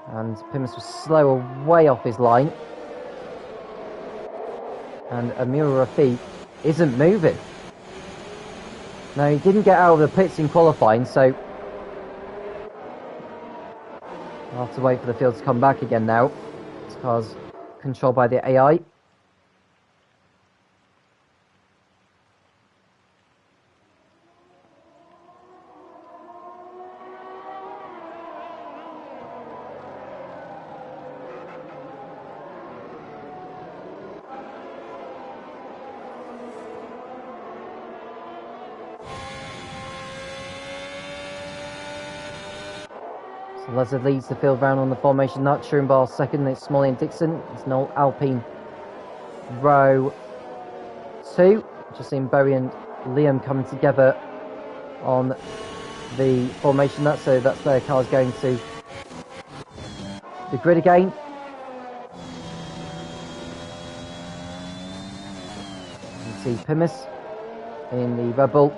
And Pimus was slower way off his line. And Amir Rafiq isn't moving. No, he didn't get out of the pits in qualifying, so I'll have to wait for the field to come back again now. This car's controlled by the AI. So Lezard leads the field round on the formation nut. Truenbar second, it's Smalley and Dixon. It's Noel Alpine row 2. Just seen Bowie and Liam coming together on the formation nut, so that's their cars going to the grid again. You can see Pimus in the Red Bull.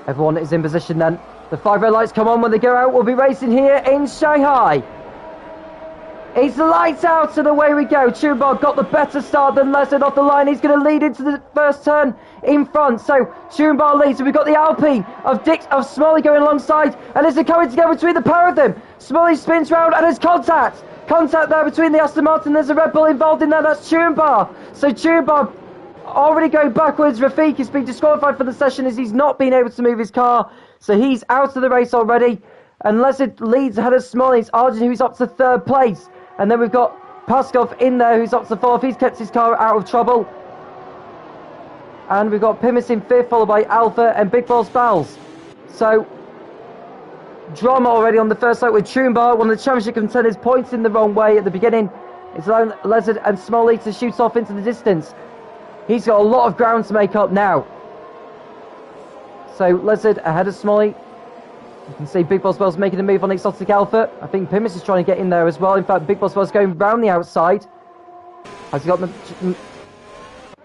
Everyone is in position then. The 5 red lights come on when they go out. We'll be racing here in Shanghai. It's the lights out and away we go. Truenbar got the better start than Lezard off the line. He's going to lead into the first turn in front. So Truenbar leads. We've got the Alpine of Smalley going alongside. And as they're coming together between the pair of them, Smalley spins round and there's contact. Contact there between the Aston Martin. There's a Red Bull involved in there. That's Truenbar. So Truenbar already going backwards. Rafiq has been disqualified for the session as he's not been able to move his car. So he's out of the race already. And Lezard leads ahead of Smalley. It's Arjun who's up to 3rd place. And then we've got Paskov in there who's up to 4th. He's kept his car out of trouble. And we've got Pimus in 5th, followed by Alpha and Big Balls Bowles. So, drama already on the first lap with Truenbar. One of the championship contenders pointing the wrong way at the beginning. It's allowing Lezard and Smalley to shoot off into the distance. He's got a lot of ground to make up now. So, Lezard ahead of Smalley. You can see Big Boss Bell's making a move on Exotic Alpha. I think Pimus is trying to get in there as well. In fact, Big Boss Bell's going round the outside. Has he got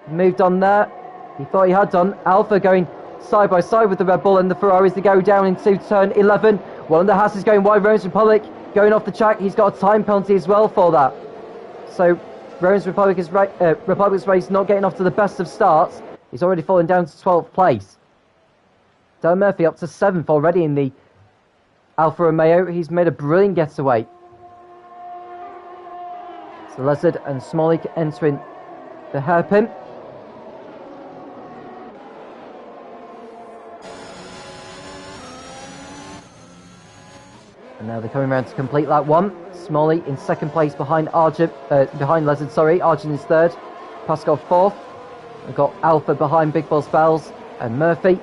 moved on there? He thought he had done. Alpha going side by side with the Red Bull and the Ferraris to go down into turn 11. One of the Haas is going wide. Rome's Republic going off the track. He's got a time penalty as well for that. So Rome's Republic's race not getting off to the best of starts. He's already fallen down to 12th place. Dan Murphy up to 7th already in the Alfa Romeo. He's made a brilliant getaway. So Lezard and Smalley entering the hairpin. And now they're coming around to complete lap 1. Smalley in 2nd place behind Lezard, sorry. Arjun is 3rd. Pascal 4th. We've got Alpha behind Big Boss Bells and Murphy.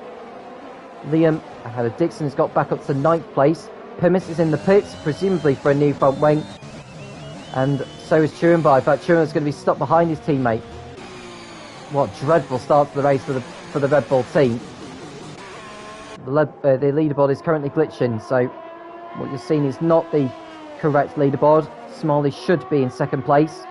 Liam ahead of Dixon has got back up to 9th place. Pimis is in the pits, presumably for a new front wing. And so is Churenbar. In fact, Churenbar is going to be stuck behind his teammate. What dreadful start to the race for the Red Bull team. The leaderboard is currently glitching, so what you're seeing is not the correct leaderboard. Smalley should be in 2nd place.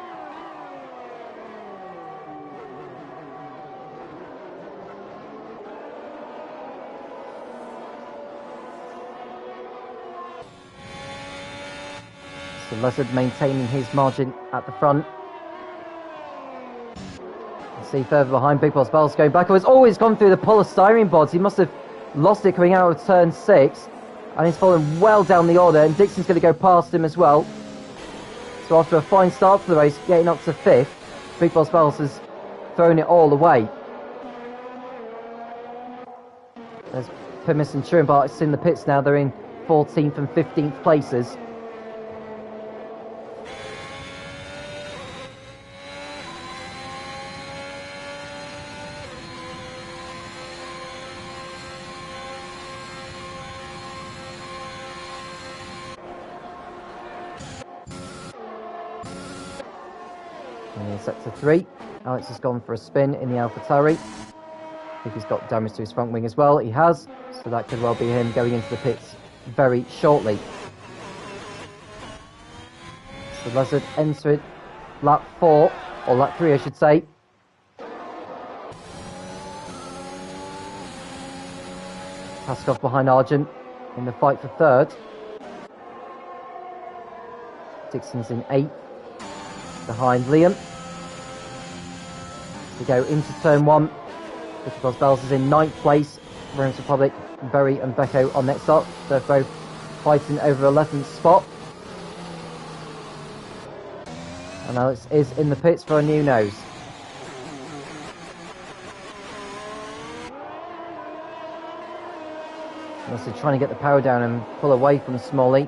So Lizard maintaining his margin at the front. See further behind, Big Boss Bell's going backwards. Oh, he's gone through the polystyrene boards. He must have lost it coming out of turn 6. And he's fallen well down the order. And Dixon's going to go past him as well. So after a fine start to the race, getting up to 5th, Big Boss Bells has thrown it all away. There's Pimis and Churenbar in the pits now. They're in 14th and 15th places. And in sector 3, Alex has gone for a spin in the AlphaTauri. I think he's got damage to his front wing as well. He has, so that could well be him going into the pits very shortly. So Lizard entered lap 4, or lap 3 I should say. Paskov behind Argent in the fight for 3rd. Dixon's in 8th, behind Liam. We go into turn 1. Because Bells is in 9th place. Rooms Republic, Berry and Becco on next up. They're both fighting over 11th spot. And Alex is in the pits for a new nose. Also trying to get the power down and pull away from Smalley.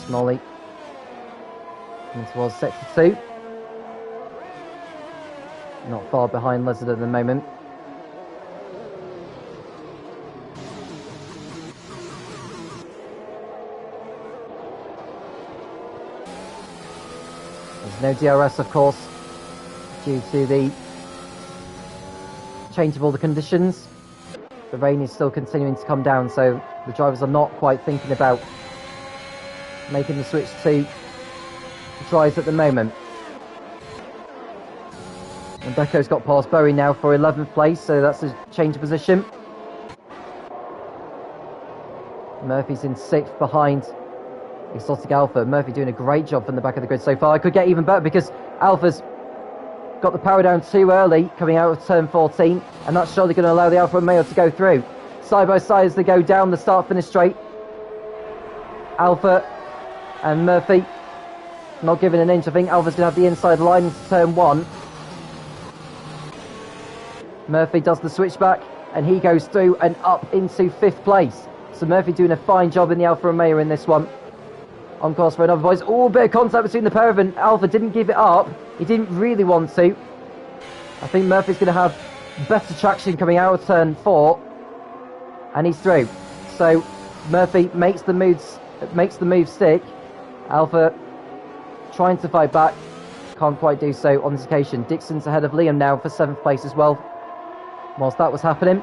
Smalley coming towards sector 2. Not far behind Lizard at the moment. There's no DRS, of course, due to the change of all the conditions. The rain is still continuing to come down, so the drivers are not quite thinking about making the switch to dries at the moment. And Becco's got past Bowie now for 11th place, so that's a change of position. Murphy's in 6th behind Exotic Alpha. Murphy doing a great job from the back of the grid so far. It could get even better because Alpha's got the power down too early coming out of turn 14, and that's surely going to allow the Alfa Romeo to go through. Side by side as they go down the start-finish straight. Alpha and Murphy not giving an inch. I think Alpha's going to have the inside line into turn 1. Murphy does the switchback and he goes through and up into 5th place. So Murphy doing a fine job in the Alfa Romeo in this one. On course for another voice. Oh, a bit of contact between the pair of them. Alpha didn't give it up. He didn't really want to. I think Murphy's going to have better traction coming out of turn 4. And he's through. So Murphy makes the move stick. Alpha trying to fight back. Can't quite do so on this occasion. Dixon's ahead of Liam now for 7th place as well. Whilst that was happening.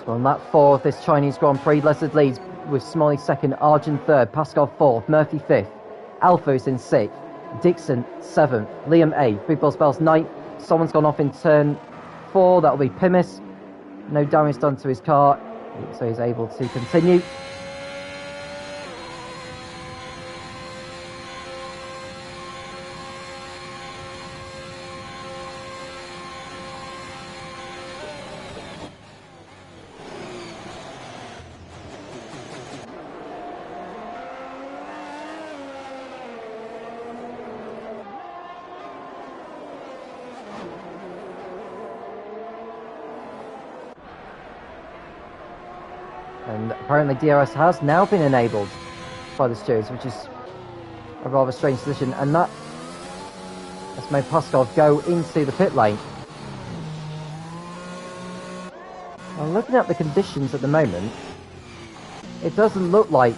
So on lap 4 of this Chinese Grand Prix, Lizard leads with Smalley 2nd, Argent 3rd, Pascal 4th, Murphy 5th, Alpha is in 6th, Dixon 7th, Liam 8th, Big Boss Bell's 9th. Someone's gone off in turn 4, that'll be Pimis. No damage done to his car, so he's able to continue. And apparently DRS has now been enabled by the stewards, which is a rather strange position. And that has made Puskov go into the pit lane. Now, looking at the conditions at the moment, it doesn't look like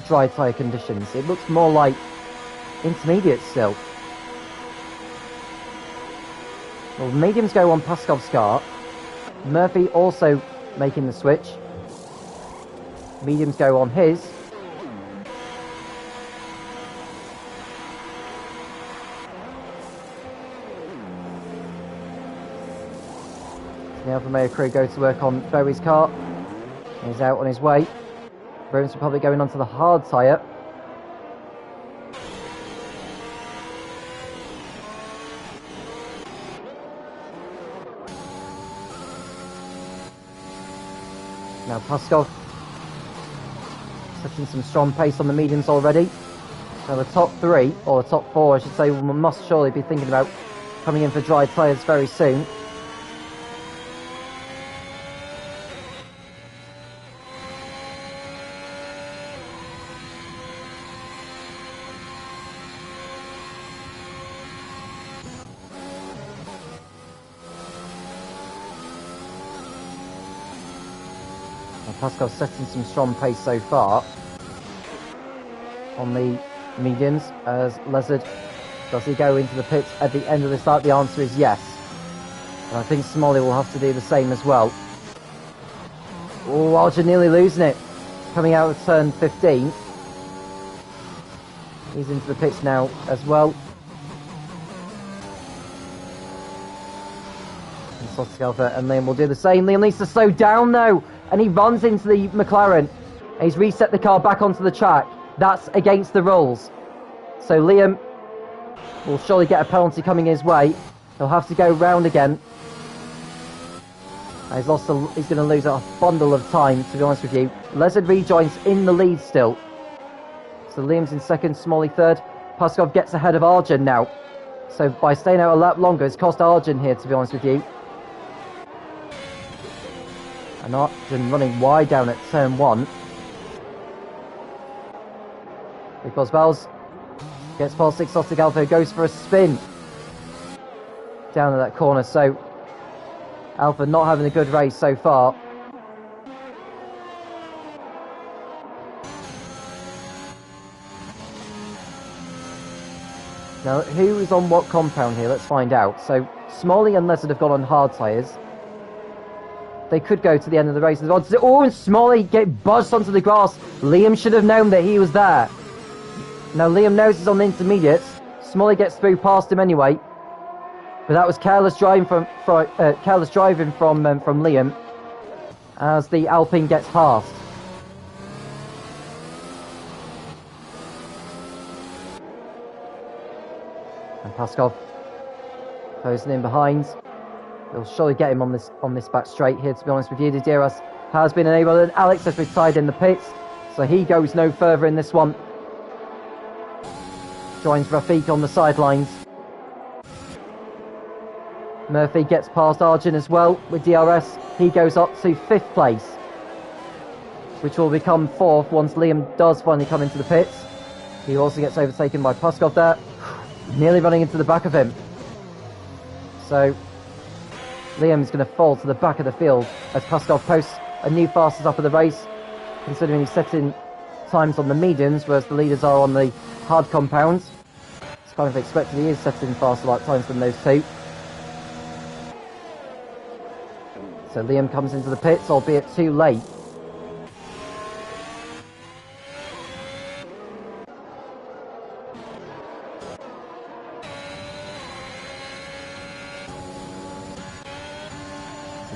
dry tyre conditions. It looks more like intermediate still. Well, mediums go on Puskov's car. Murphy also making the switch. Mediums go on his. The Alfa Romeo crew go to work on Bowie's car. He's out on his way. Williams Republic going onto the hard tyre. Now Puskov setting some strong pace on the mediums already. Now the top three, or the top four I should say, must surely be thinking about coming in for dry tyres very soon. Puskov's setting some strong pace so far on the mediums as Lezard. Does he go into the pits at the end of the start? The answer is yes. And I think Smalley will have to do the same as well. Oh, Archer nearly losing it. Coming out of turn 15. He's into the pits now as well. And Sotigalva and Liam will do the same. Liam needs to slow down though. And he runs into the McLaren. And he's reset the car back onto the track. That's against the rules. So Liam will surely get a penalty coming his way. He'll have to go round again. And he's going to lose a bundle of time, to be honest with you. Lezard rejoins in the lead still. So Liam's in second, Smalley third. Puskov gets ahead of Arjun now. So by staying out a lap longer, it's cost Arjun here, to be honest with you. And Arjun running wide down at turn 1. Because Bells gets past 6, Sotigalva goes for a spin down at that corner. So Alfa not having a good race so far. Now, who is on what compound here? Let's find out. So Smalley and Lezard have gone on hard tyres. They could go to the end of the race. Oh, and Smalley get buzzed onto the grass. Liam should have known that he was there. Now Liam knows he's on the intermediates. Smalley gets through past him anyway. But that was careless driving from Liam as the Alpine gets past. And Puskov closing in behind. They'll surely get him on this back straight here, to be honest with you. The DRS has been enabled, and Alex has retired in the pits, so he goes no further in this one. Joins Rafiq on the sidelines. Murphy gets past Arjun as well with DRS. He goes up to 5th place, which will become 4th once Liam does finally come into the pits. He also gets overtaken by Puskov there, nearly running into the back of him. So Liam's going to fall to the back of the field as Puskov posts a new fastest up of the race, considering he's setting times on the mediums, whereas the leaders are on the hard compounds. It's kind of expected he is setting faster lap times than those two. So Liam comes into the pits, albeit too late.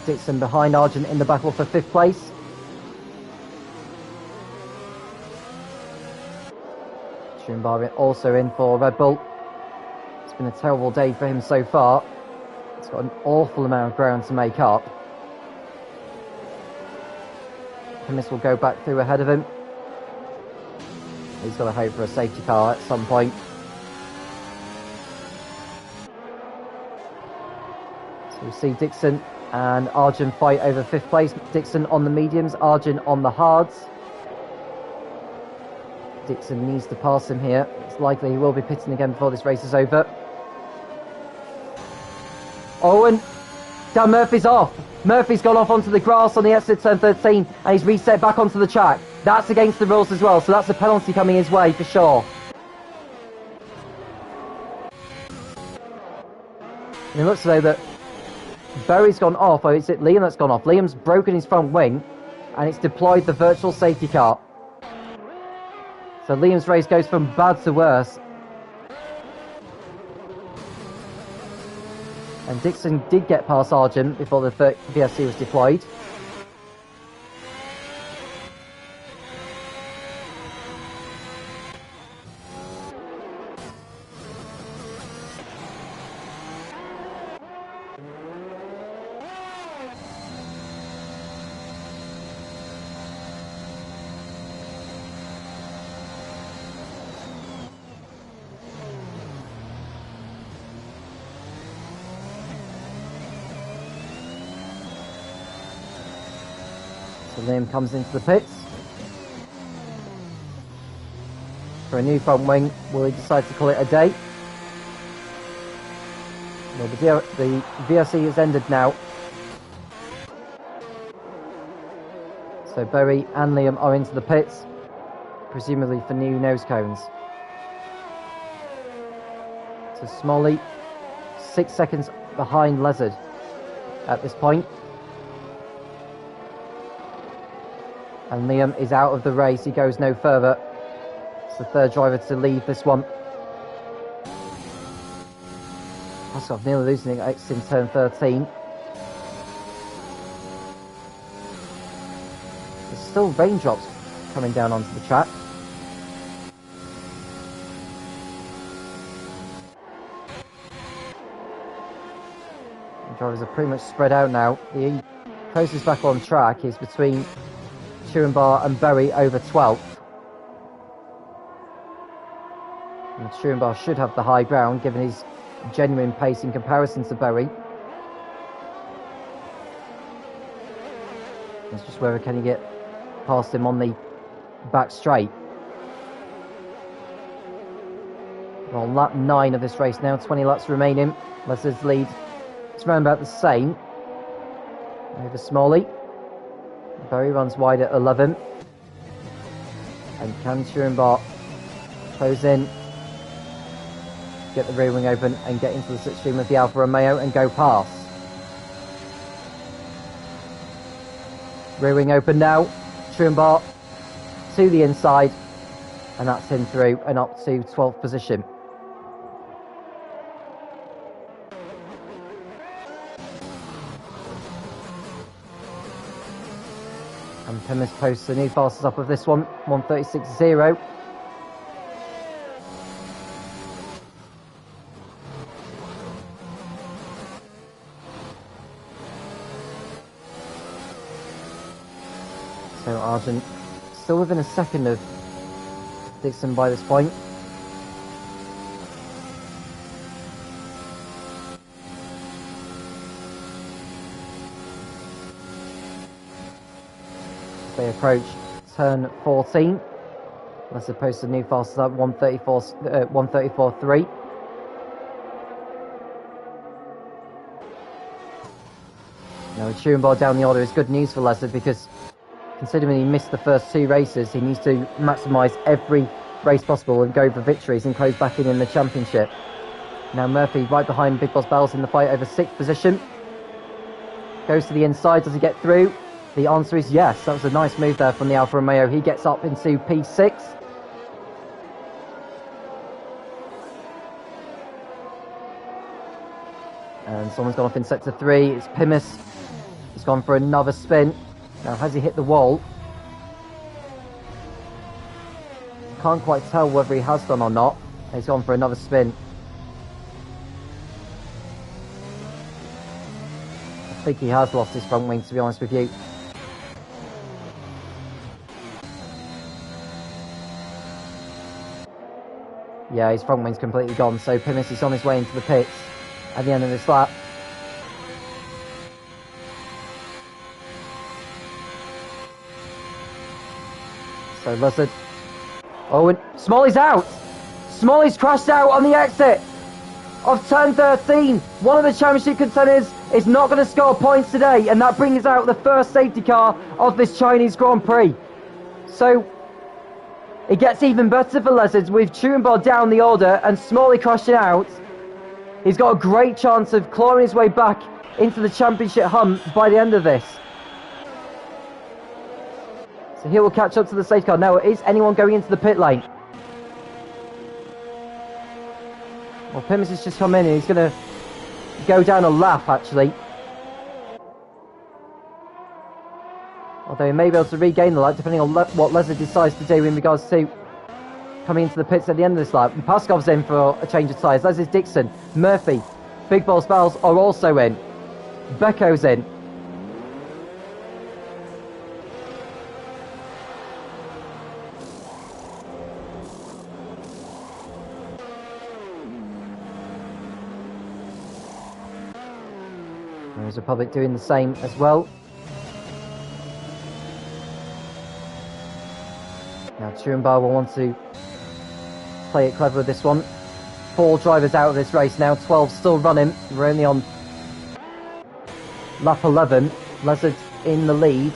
Dixon behind Arjun in the battle for 5th place. Schoenbarger also in for Red Bull. It's been a terrible day for him so far. It's got an awful amount of ground to make up. And this will go back through ahead of him. He's got to hope for a safety car at some point. So we see Dixon and Arjun fight over 5th place. Dixon on the mediums, Arjun on the hards. Dixon needs to pass him here. It's likely he will be pitting again before this race is over. Oh, and Dan Murphy's off. Murphy's gone off onto the grass on the exit turn 13, and he's reset back onto the track. That's against the rules as well, so that's a penalty coming his way for sure. And it looks as though that Berry's gone off, or is it Liam that's gone off? Liam's broken his front wing, and it's deployed the virtual safety car. So Liam's race goes from bad to worse. And Dixon did get past Arjun before the VSC was deployed. So Liam comes into the pits for a new front wing. Will he decide to call it a day? Well, the VRC has ended now. So Berry and Liam are into the pits, presumably for new nose cones. So Smalley, 6 seconds behind Lezard at this point. And Liam is out of the race, he goes no further. It's the third driver to leave this one. Koskov nearly losing it, exiting turn 13. There's still raindrops coming down onto the track. The drivers are pretty much spread out now. The closest back on track is between Turenbar and Berry over 12th. And Turenbar should have the high ground given his genuine pace in comparison to Berry. It's just whether can he get past him on the back straight. We're on lap 9 of this race now, 20 laps remaining. Leslie's lead is around about the same over Smalley. Berry runs wide at 11. And can Turenbar close in, get the rear wing open and get into the slipstream of the Alfa Romeo and go past? Rear wing open now. Turenbar to the inside, and that's him through and up to 12th position. And Pimmers posts the new fastest up of this one, 1:36.0. So Arjun still within a second of Dixon by this point. They approach turn 14. Let's post the new fastest up, 1:34.3. Now, Turenbar down the order is good news for Lezard because considering he missed the first 2 races, he needs to maximise every race possible and go for victories and close back in the championship. Now Murphy right behind Big Boss Bells in the fight over 6th position. Goes to the inside, does he get through? The answer is yes. That was a nice move there from the Alfa Romeo. He gets up into P6. And someone's gone off in sector 3. It's Pimmers. He's gone for another spin. Now, has he hit the wall? Can't quite tell whether he has done or not. He's gone for another spin. I think he has lost his front wing, to be honest with you. Yeah, his front wing's completely gone, so Pimmers is on his way into the pits at the end of this lap. So Lizard. Oh, and Smalley's out! Smalley's crashed out on the exit of turn 13. One of the championship contenders is not going to score points today, and that brings out the first safety car of this Chinese Grand Prix. So it gets even better for Lizards with Truenbar down the order and Smalley crashing out. He's got a great chance of clawing his way back into the championship hunt by the end of this. So he will catch up to the safety car. Now, is anyone going into the pit lane? Well, Pimmins has just come in and he's going to go down a lap, actually. Although he may be able to regain the lap, depending on what Lizard decides to do in regards to coming into the pits at the end of this lap. And Paskov's in for a change of tyres. As is Dixon. Murphy. Big Boss Bells are also in. Becco's in. There's Republic doing the same as well. Now Truenbar will want to play it clever with this one. 4 drivers out of this race now, 12 still running. We're only on lap 11. Lizard in the lead.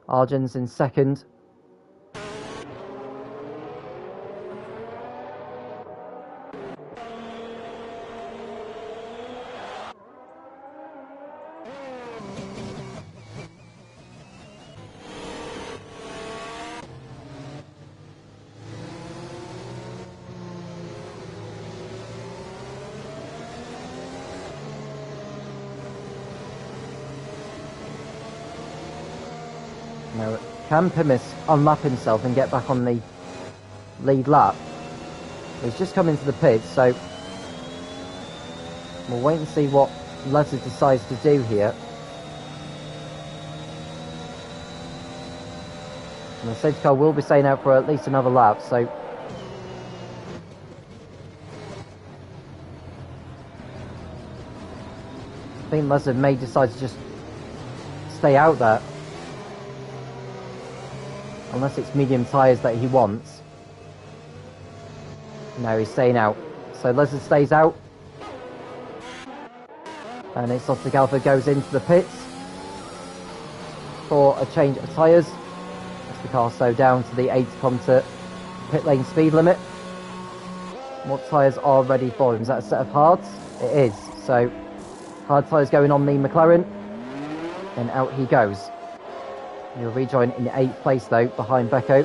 Arjun's in second. Now, can Pimmins unlap himself and get back on the lead lap? He's just come into the pits, so we'll wait and see what Lizard decides to do here. And the safety car will be staying out for at least another lap, so I think Lizard may decide to just stay out there. Unless it's medium tyres that he wants. No, he's staying out. So Lizard stays out. And it's Exotic Alpha goes into the pits for a change of tyres. As the car slowed down to the 8 kilometre pit lane speed limit. What tyres are ready for him? Is that a set of hards? It is. So hard tyres going on the McLaren. And out he goes. He'll rejoin in 8th place though, behind Becco.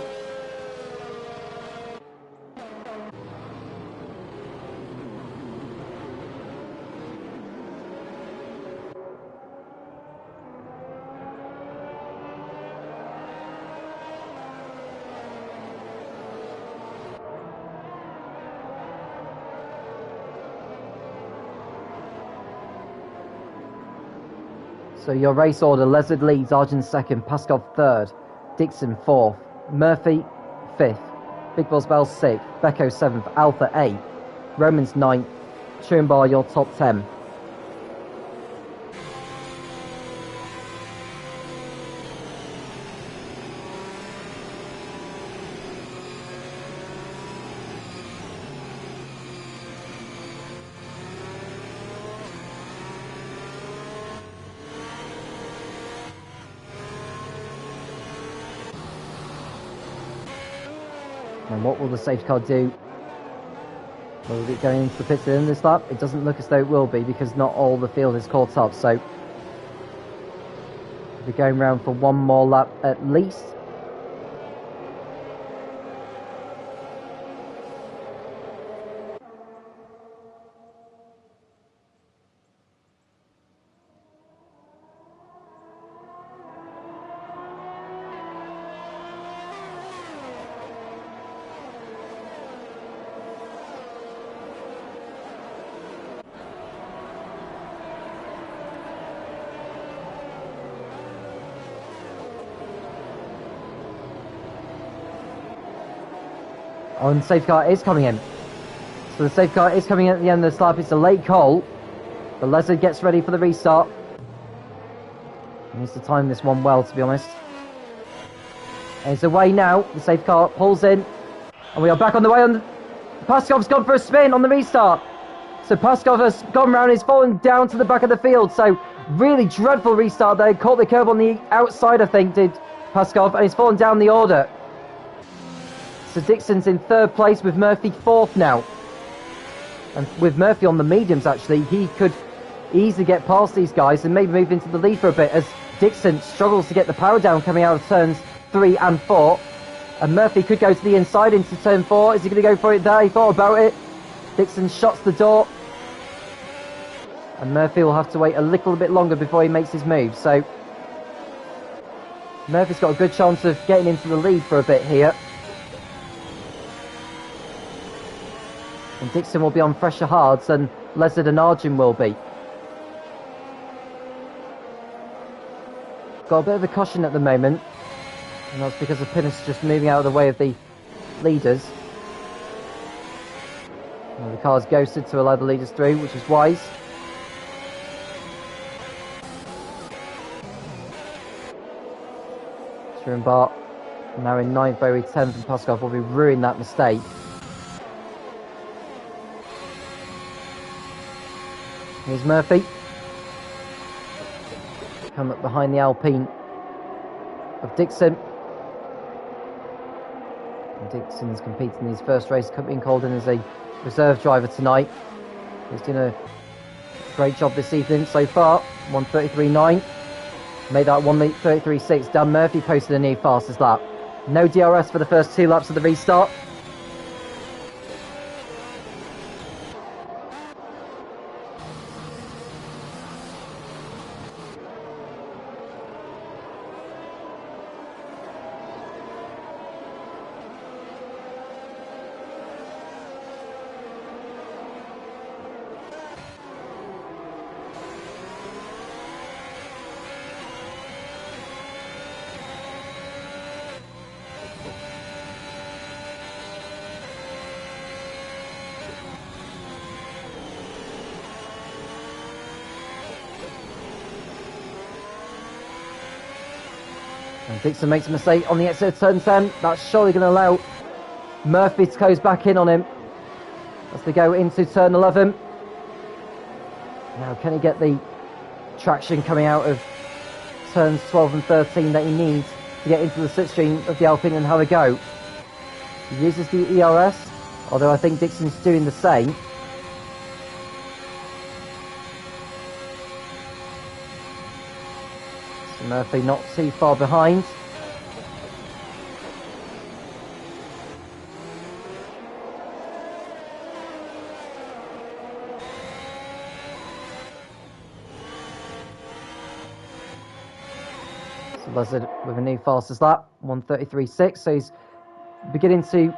So your race order: Lizard leads, Arjun second, Paskov third, Dixon fourth, Murphy fifth, Big Boss Bell sixth, Becco seventh, Alpha 8th, Romans 9th, Truenbar your top 10. And what will the safety car do? Will it go into the pits at the end of this lap? It doesn't look as though it will be, because not all the field is caught up. So we're going round for one more lap at least. Oh, and the safety car is coming in. So the safety car is coming in at the end of this lap. It's a late call. The Lizard gets ready for the restart. He needs to time this one well, to be honest. And it's away now. The safety car pulls in. And we are back on the way. Paskov's gone for a spin on the restart. So Paskov has gone round. He's fallen down to the back of the field. So really dreadful restart there. Caught the curb on the outside, I think, did Paskov. And he's fallen down the order. So Dixon's in third place with Murphy fourth now. And with Murphy on the mediums, actually, he could easily get past these guys and maybe move into the lead for a bit as Dixon struggles to get the power down coming out of turns 3 and 4. And Murphy could go to the inside into turn 4. Is he going to go for it there? He thought about it. Dixon shuts the door. And Murphy will have to wait a little bit longer before he makes his move. So Murphy's got a good chance of getting into the lead for a bit here. And Dixon will be on fresher hards than Lezard and Arjun will be. Got a bit of a caution at the moment. And that's because of Pinnis just moving out of the way of the leaders. Well, the car's ghosted to allow the leaders through, which is wise. Bart now in 9th, very 10th, and Paskov will be ruining that mistake. Here's Murphy. Come up behind the Alpine of Dixon. And Dixon's competing in his first race, being called in as a reserve driver tonight. He's doing a great job this evening so far. 1:33.9. Made that 1:33.6. Dan Murphy posted a new fastest lap. No DRS for the first 2 laps of the restart. And Dixon makes a mistake on the exit of turn 10. That's surely going to allow Murphy to close back in on him as they go into turn 11. Now, can he get the traction coming out of turns 12 and 13 that he needs to get into the slipstream of the Alpine and have a go? He uses the ERS, although I think Dixon's doing the same. Murphy not too far behind. So Lezard with a new fastest lap, 1:33.6. So he's beginning to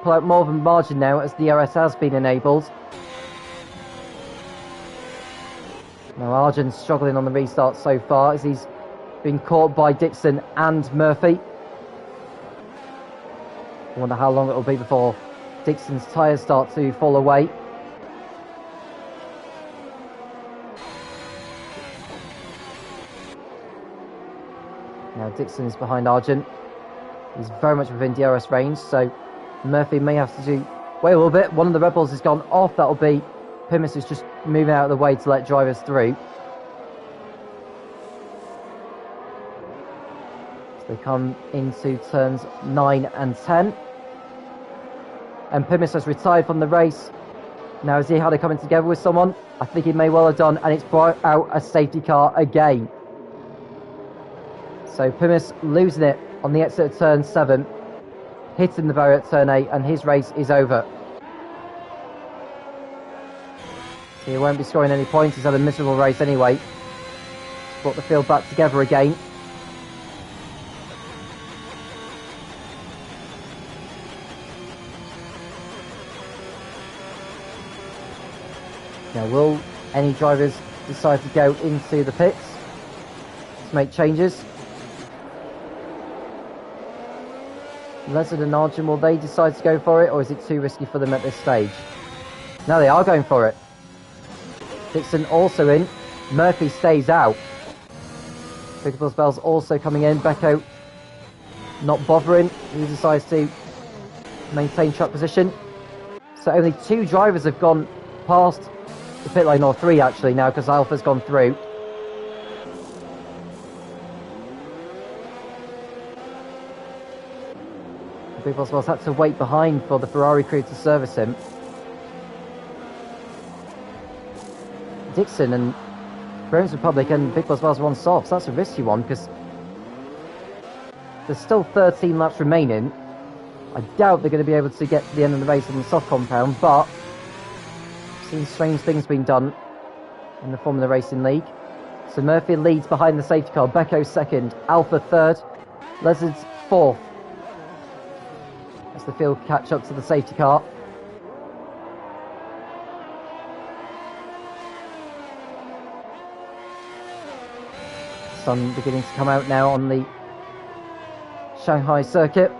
pull out more of a margin now as the DRS has been enabled. Now Arjun's struggling on the restart so far as he's been caught by Dixon and Murphy. I wonder how long it will be before Dixon's tyres start to fall away. Now Dixon is behind Arjun. He's very much within DRS range, so Murphy may have to wait a little bit. One of the Red Bulls has gone off. That'll be Pimis is just moving out of the way to let drivers through. They come into turns 9 and 10. And Pimis has retired from the race. Now, has he had it coming together with someone? I think he may well have done, and it's brought out a safety car again. So Pimis losing it on the exit of turn 7, hitting the barrier at turn 8, and his race is over. So he won't be scoring any points. He's had a miserable race anyway. He's brought the field back together again. Now, will any drivers decide to go into the pits to make changes? Lezard and Arjun, will they decide to go for it, or is it too risky for them at this stage? No, they are going for it. Dixon also in. Murphy stays out. Big Bell's also coming in. Becco not bothering. He decides to maintain track position. So only 2 drivers have gone past the pit lane, or 3 actually now, because Alpha's gone through. Big Boss Wells had to wait behind for the Ferrari crew to service him. Dixon and Browns Republic and Big Boss Wells are on softs. That's a risky one because there's still 13 laps remaining. I doubt they're going to be able to get to the end of the race on the soft compound, but I've seen strange things being done in the Formula Racing League. So Murphy leads behind the safety car, Becco second, Alpha third, Lizards fourth. As the field catch up to the safety car. Sun beginning to come out now on the Shanghai circuit.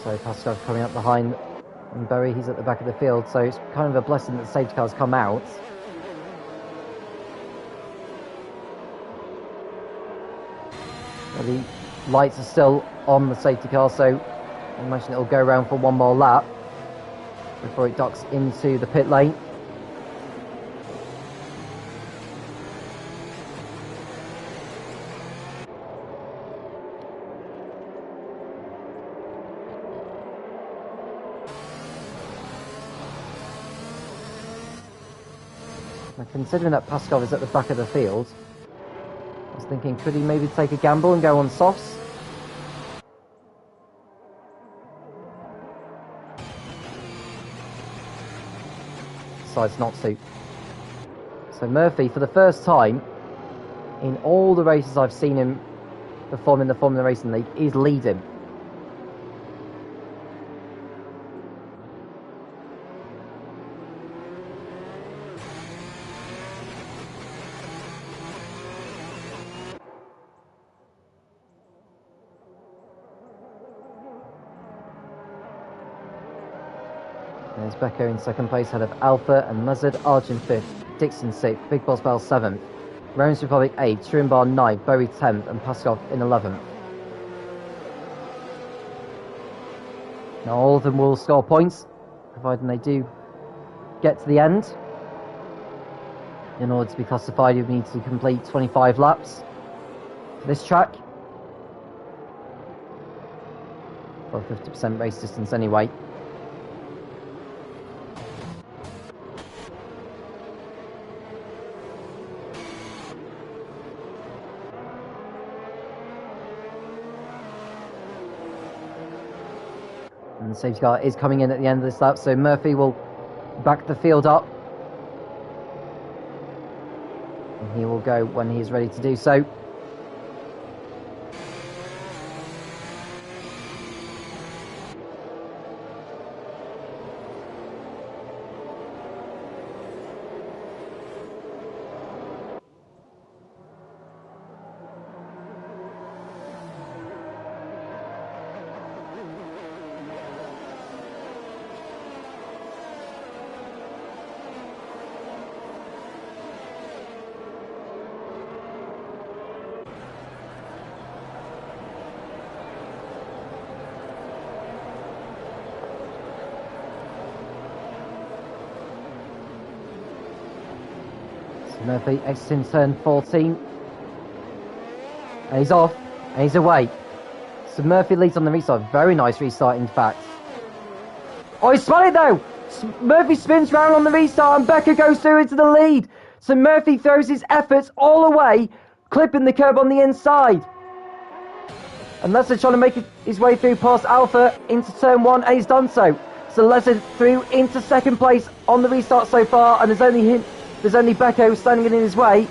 So Pascal's coming up behind, and Berry, he's at the back of the field, so it's kind of a blessing that the safety cars come out. Well, the lights are still on the safety car, so I imagine it'll go around for one more lap before it docks into the pit lane. Considering that Pascal is at the back of the field, I was thinking, could he maybe take a gamble and go on softs? Decides not to. So Murphy, for the first time in all the races I've seen him perform in the Formula Racing League, is leading. There's Becco in second place, ahead of Alpha and Lizard, Arjun 5th, Dixon 6th, Big Boss Bell 7th, Rounds Republic 8th, Truenbar 9th, Bowie 10th, and Paskov in 11th. Now all of them will score points, providing they do get to the end. In order to be classified, you need to complete 25 laps for this track. Or 50% race distance anyway. And the safety car is coming in at the end of this lap, so Murphy will back the field up. And he will go when he is ready to do so. Murphy exiting turn 14. And he's off. And he's away. So Murphy leads on the restart. Very nice restart, in fact. Oh, he's spun it though! Murphy spins round on the restart and Becker goes through into the lead. So Murphy throws his efforts all away, clipping the curb on the inside. And Leslie trying to make his way through past Alpha into turn 1, and he's done so. So Leslie through into second place on the restart so far, and there's only Becco standing in his way.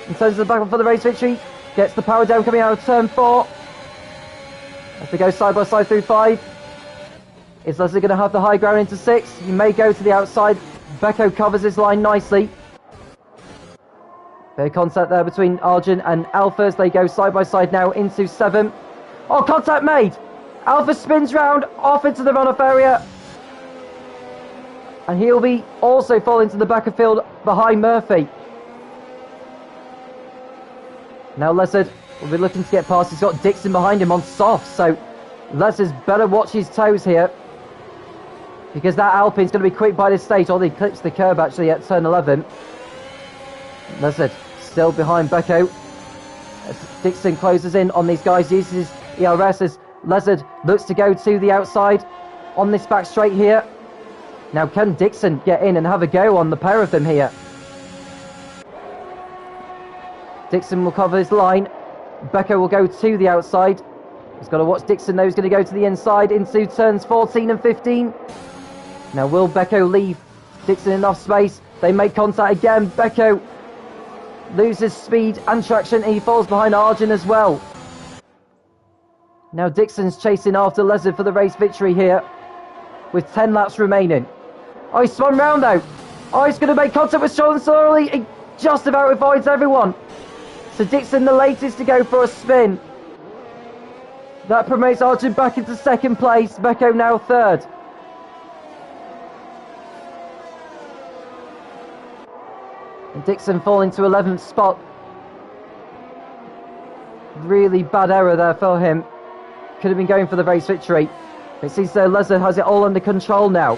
In terms of the battle for the race victory, Gets the power down coming out of turn 4. As they go side by side through 5. Is Leslie going to have the high ground into 6? He may go to the outside. Becco covers his line nicely. Bit of contact there between Arjun and Alpha as they go side by side now into 7. Oh, contact made! Alpha spins round, off into the runoff area. And he'll be also falling to the back of field behind Murphy. Now Lessard will be looking to get past. He's got Dixon behind him on soft, so Lessard's better watch his toes here. Because that Alpine's going to be quick by this stage, or they clips the curb actually at turn 11. Lessard still behind Becco. As Dixon closes in on these guys, uses his ERS as Lessard looks to go to the outside on this back straight here. Now can Dixon get in and have a go on the pair of them here? Dixon will cover his line. Becco will go to the outside. He's got to watch Dixon though. He's going to go to the inside into turns 14 and 15. Now will Becco leave Dixon enough space? They make contact again. Becco loses speed and traction. He falls behind Arjun as well. Now Dixon's chasing after Lessard for the race victory here with 10 laps remaining. Oh, he spun round though. Oh, he's going to make contact with Sean Sorley. He just about avoids everyone. So Dixon the latest to go for a spin. That promotes Arjun back into second place. Becco now third. And Dixon falling to 11th spot. Really bad error there for him. Could have been going for the race victory. It seems though Lessard has it all under control now.